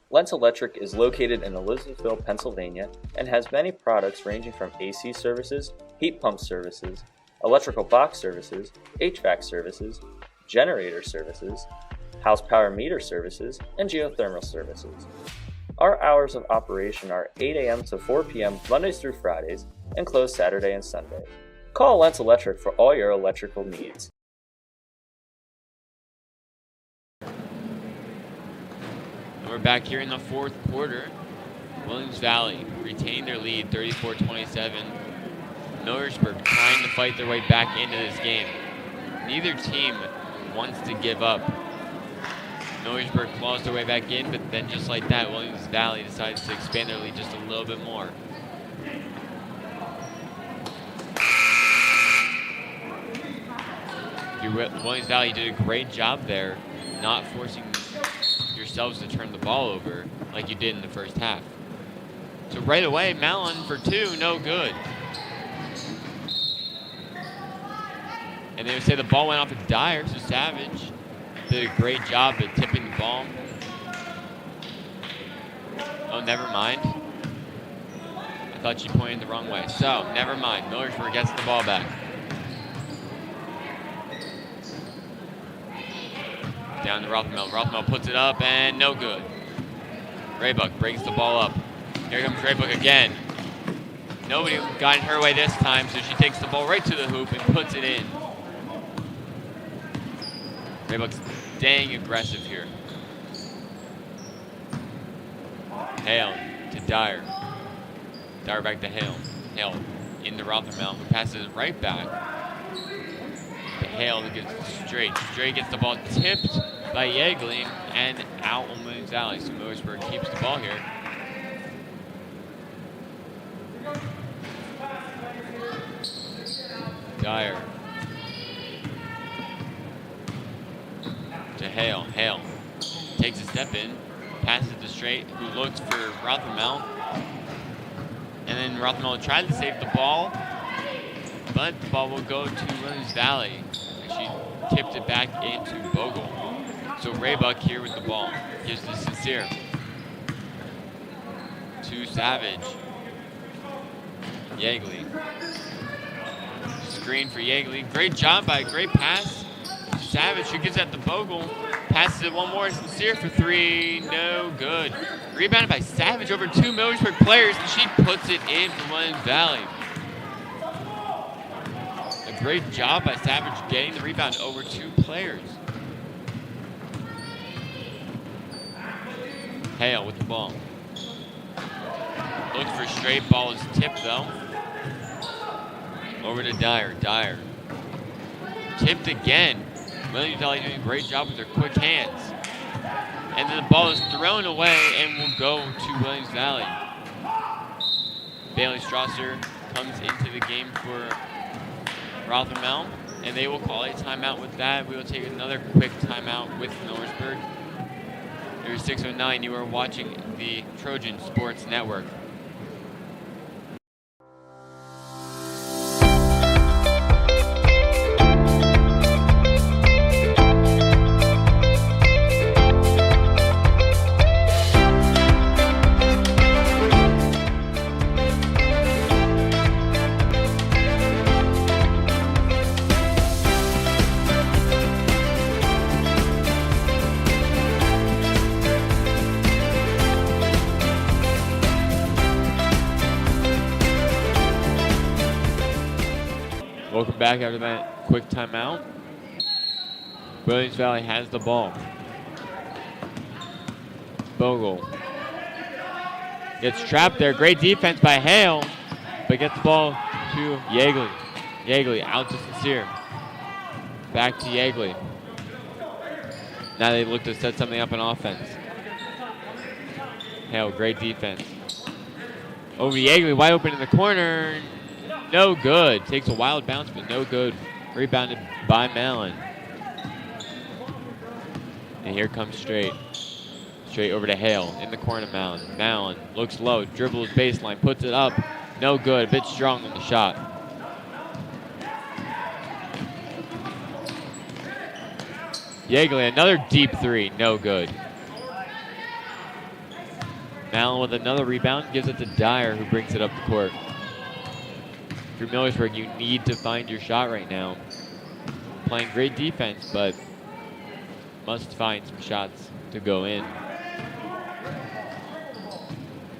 Lentz Electric is located in Elizabethville, Pennsylvania, and has many products ranging from AC services, heat pump services, electrical box services, HVAC services, generator services, house power meter services, and geothermal services. Our hours of operation are 8 a.m. to 4 p.m. Mondays through Fridays, and closed Saturday and Sunday. Call Lentz Electric for all your electrical needs. We're back here in the fourth quarter. Williams Valley retain their lead, 34-27. Millersburg trying to fight their way back into this game. Neither team wants to give up. Millersburg claws their way back in, but then just like that, Williams Valley decides to expand their lead just a little bit more. Williams Valley did a great job there, not forcing yourselves to turn the ball over like you did in the first half. So right away, Mallon for 2, no good. And they would say the ball went off of Dyer, so Savage did a great job at tipping the ball. Oh, never mind. I thought she pointed the wrong way. So, never mind. Millersburg gets the ball back. Down to Rothermel. Rothermel puts it up and no good. Raybuck breaks the ball up. Here comes Raybuck again. Nobody got in her way this time, so she takes the ball right to the hoop and puts it in. Raybuck's dang aggressive here. Hale to Dyer. Dyer back to Hale. Hale into Rothermel, who passes it right back to Hale, who gets it straight. Straight gets the ball tipped by Yeagley and out on Williams Valley. So Millersburg keeps the ball here. Dyer to Hale. Hale takes a step in, passes to Straight, who looks for Rothermel. And then Rothermel tried to save the ball, but the ball will go to Williams Valley. And she tipped it back into Bogle. So Raybuck here with the ball. Gives to Sincere. To Savage. Yeagley. Screen for Yeagley. Great job by a great pass. Savage, who gets at the Bogle. Passes it one more. Sincere for 3. No good. Rebounded by Savage over 2 Millersburg players, and she puts it in for Williams Valley. A great job by Savage getting the rebound over 2 players. Hale with the ball. Looks for Straight. Ball is tipped though. Over to Dyer. Dyer. Tipped again. Williams Valley doing a great job with their quick hands. And then the ball is thrown away and will go to Williams Valley. Bailey Strasser comes into the game for Rothermel, and they will call a timeout with that. We will take another quick timeout with Millersburg. There's 6:09. You are watching the Trojan Sports Network. Welcome back after that quick timeout. Williams Valley has the ball. Bogle gets trapped there. Great defense by Hale, but gets the ball to Yeagley. Yeagley out to Sincere. Back to Yeagley. Now they look to set something up on offense. Hale, great defense. Over to Yeagley, wide open in the corner. No good. Takes a wild bounce, but no good. Rebounded by Mallon. And here comes Straight. Straight over to Hale in the corner. Mallon. Mallon looks low, dribbles baseline, puts it up. No good. A bit strong on the shot. Yeagley, another deep three. No good. Mallon with another rebound, gives it to Dyer, who brings it up the court. If you're Millersburg, you need to find your shot right now. Playing great defense, but must find some shots to go in.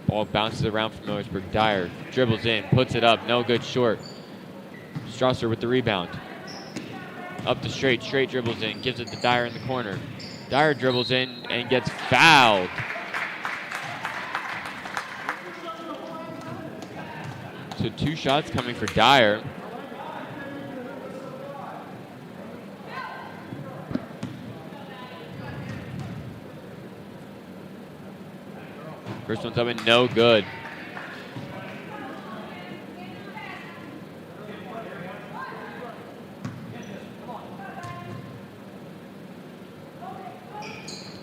Ball bounces around from Millersburg. Dyer dribbles in, puts it up, no good, short. Strasser with the rebound. Up to Straight, Straight dribbles in, gives it to Dyer in the corner. Dyer dribbles in and gets fouled. So 2 shots coming for Dyer. First one's up and no good.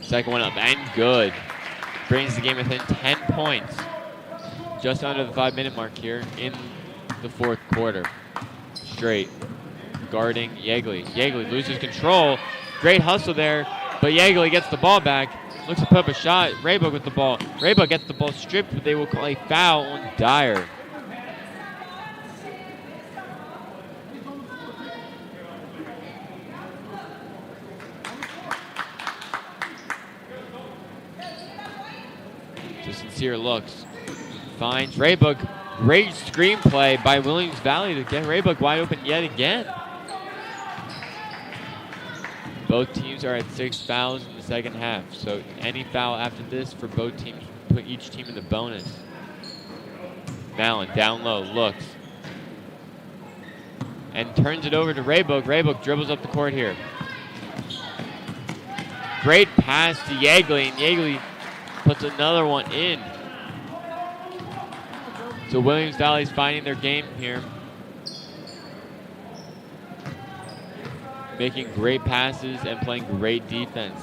Second one up and good. Brings the game within 10 points. Just under the 5-minute mark here in the fourth quarter. Straight guarding Yeagley. Yeagley loses control. Great hustle there, but Yeagley gets the ball back. Looks to put up a shot. Raybook with the ball. Raybook gets the ball stripped, but they will call a foul on Dyer. So Sincere looks. Finds Raybook. Great screenplay by Williams Valley to get Raybook wide open yet again. Both teams are at 6 fouls in the second half, so any foul after this for both teams put each team in the bonus. Mallon down low, looks. And turns it over to Raybook. Raybook dribbles up the court here. Great pass to Yeagley, and Yeagley puts another one in. So Williams Valley's finding their game here. Making great passes and playing great defense.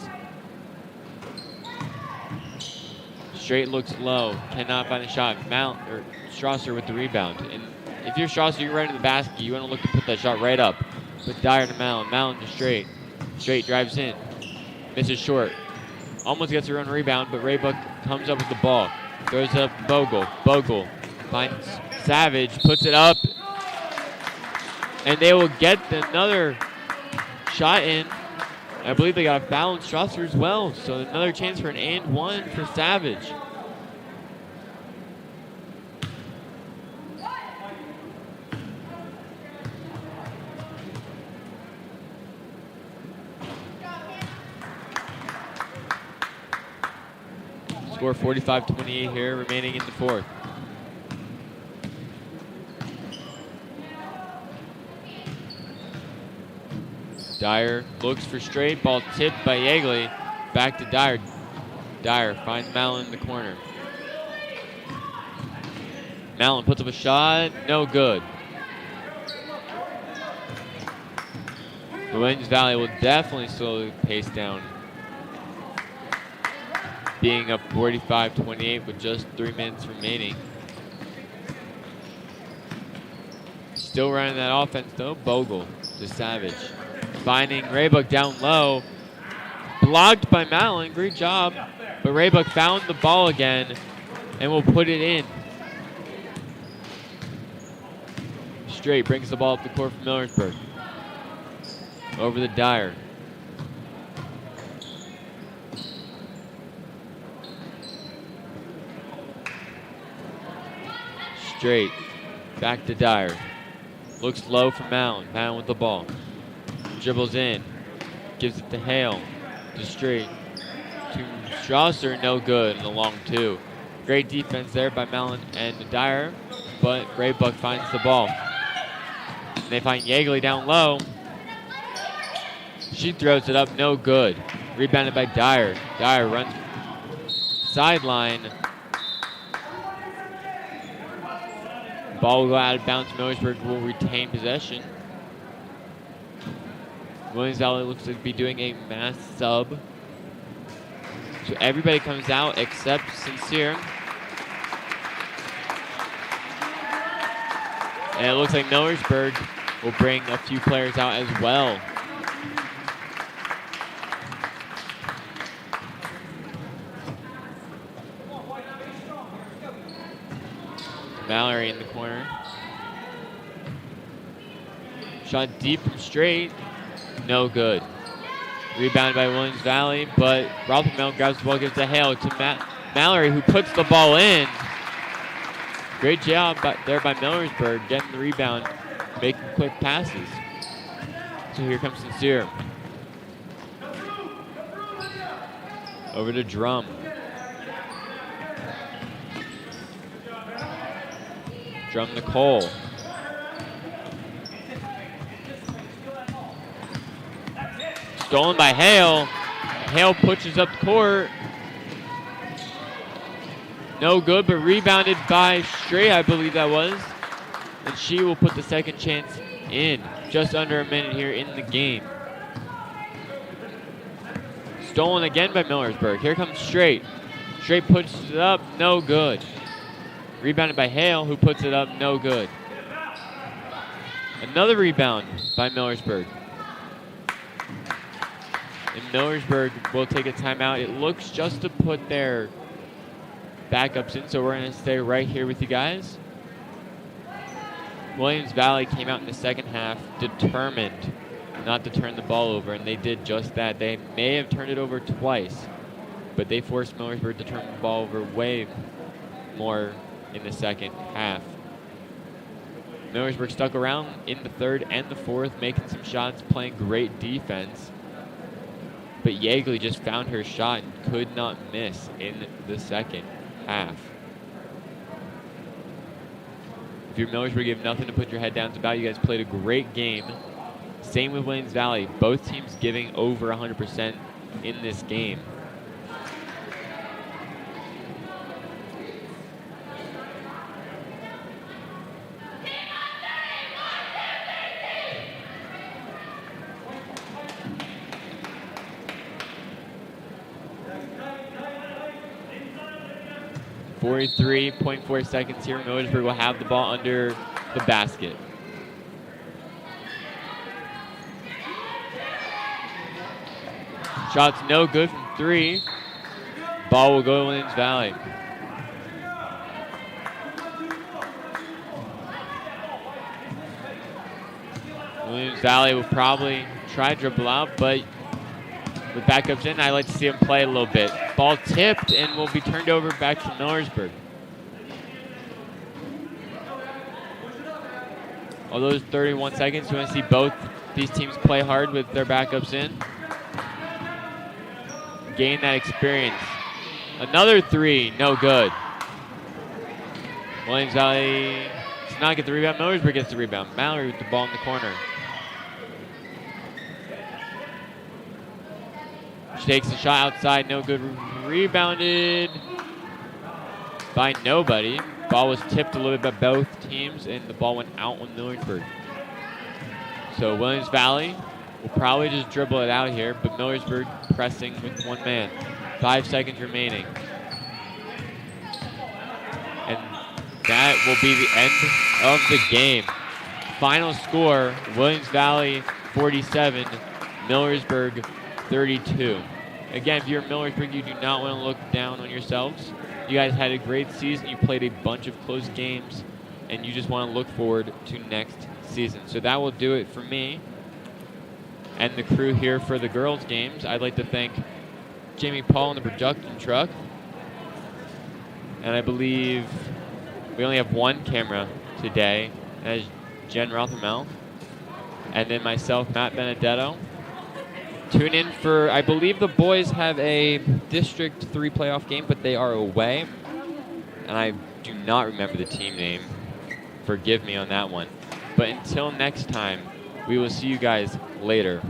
Straight looks low, cannot find a shot. Strasser with the rebound. And if you're Strasser, you're right in the basket. You want to look to put that shot right up. But Dyer to Mallon. Mallon to Straight. Straight drives in. Misses short. Almost gets her own rebound, but Raybook comes up with the ball. Throws it up to Bogle. Bogle finds Savage, puts it up. And they will get another shot in. I believe they got a foul on Strasser as well. So another chance for an and one for Savage. Score 45-28 here, remaining in the fourth. Dyer looks for Straight, ball tipped by Yeagley. Back to Dyer. Dyer finds Mallon in the corner. Mallon puts up a shot, no good. The Williams Valley will definitely slowly pace down. Being up 45-28 with just 3 minutes remaining. Still running that offense though, Bogle to Savage. Finding Raybook down low. Blocked by Mallon, great job. But Raybook found the ball again and will put it in. Straight brings the ball up the court for Millersburg. Over the Dyer. Straight. Back to Dyer. Looks low for Mallon. Mallon with the ball. Dribbles in. Gives it to Hale. To Straight. To Strasser. No good in the long two. Great defense there by Mallon and Dyer. But Graybuck finds the ball. And they find Yeagley down low. She throws it up. No good. Rebounded by Dyer. Dyer runs sideline. Ball will go out of bounds. Millersburg will retain possession. Williams Valley looks to be doing a mass sub. So everybody comes out except Sincere. And it looks like Millersburg will bring a few players out as well. Mallory in the corner. Shot deep from Straight. No good. Rebounded by Williams Valley, but Rothermel grabs the ball, gives it to Hale to Mallory, who puts the ball in. Great job there by Millersburg, getting the rebound, making quick passes. So here comes Sincere. Over to Drum. Drum to Cole. Stolen by Hale. Hale pushes up the court. No good, but rebounded by Straight, I believe that was. And she will put the second chance in. Just under a minute here in the game. Stolen again by Millersburg. Here comes Straight. Straight puts it up, no good. Rebounded by Hale, who puts it up, no good. Another rebound by Millersburg. And Millersburg will take a timeout. It looks just to put their backups in, so we're going to stay right here with you guys. Williams Valley came out in the second half determined not to turn the ball over, and they did just that. They may have turned it over twice, but they forced Millersburg to turn the ball over way more in the second half. Millersburg stuck around in the third and the fourth, making some shots, playing great defense. But Yeagley just found her shot and could not miss in the second half. If you're Millersburg, you have nothing to put your head down about. You guys played a great game. Same with Williams Valley. Both teams giving over 100% in this game. .4 seconds here. Millersburg will have the ball under the basket. Shot's no good from three. Ball will go to Williams Valley. Williams Valley will probably try to dribble out, but with backups in, I like to see them play a little bit. Ball tipped and will be turned over back to Millersburg. All those 31 seconds, you want to see both these teams play hard with their backups in. Gain that experience. Another three, no good. Williams Valley does not get the rebound. Millersburg gets the rebound. Mallory with the ball in the corner. She takes the shot outside, no good. Rebounded by nobody. Ball was tipped a little bit by both teams, and the ball went out on Millersburg. So Williams Valley will probably just dribble it out here, but Millersburg pressing with one man. 5 seconds remaining. And that will be the end of the game. Final score, Williams Valley 47, Millersburg 32. Again, if you're Millersburg, you do not want to look down on yourselves. You guys had a great season. You played a bunch of close games, and you just want to look forward to next season. So that will do it for me and the crew here for the girls' games. I'd like to thank Jamie Paul in the production truck. And I believe we only have one camera today. As Jen Rothermel, and then myself, Matt Benedetto. Tune in for, I believe the boys have a District 3 playoff game, but they are away. And I do not remember the team name. Forgive me on that one. But until next time, we will see you guys later.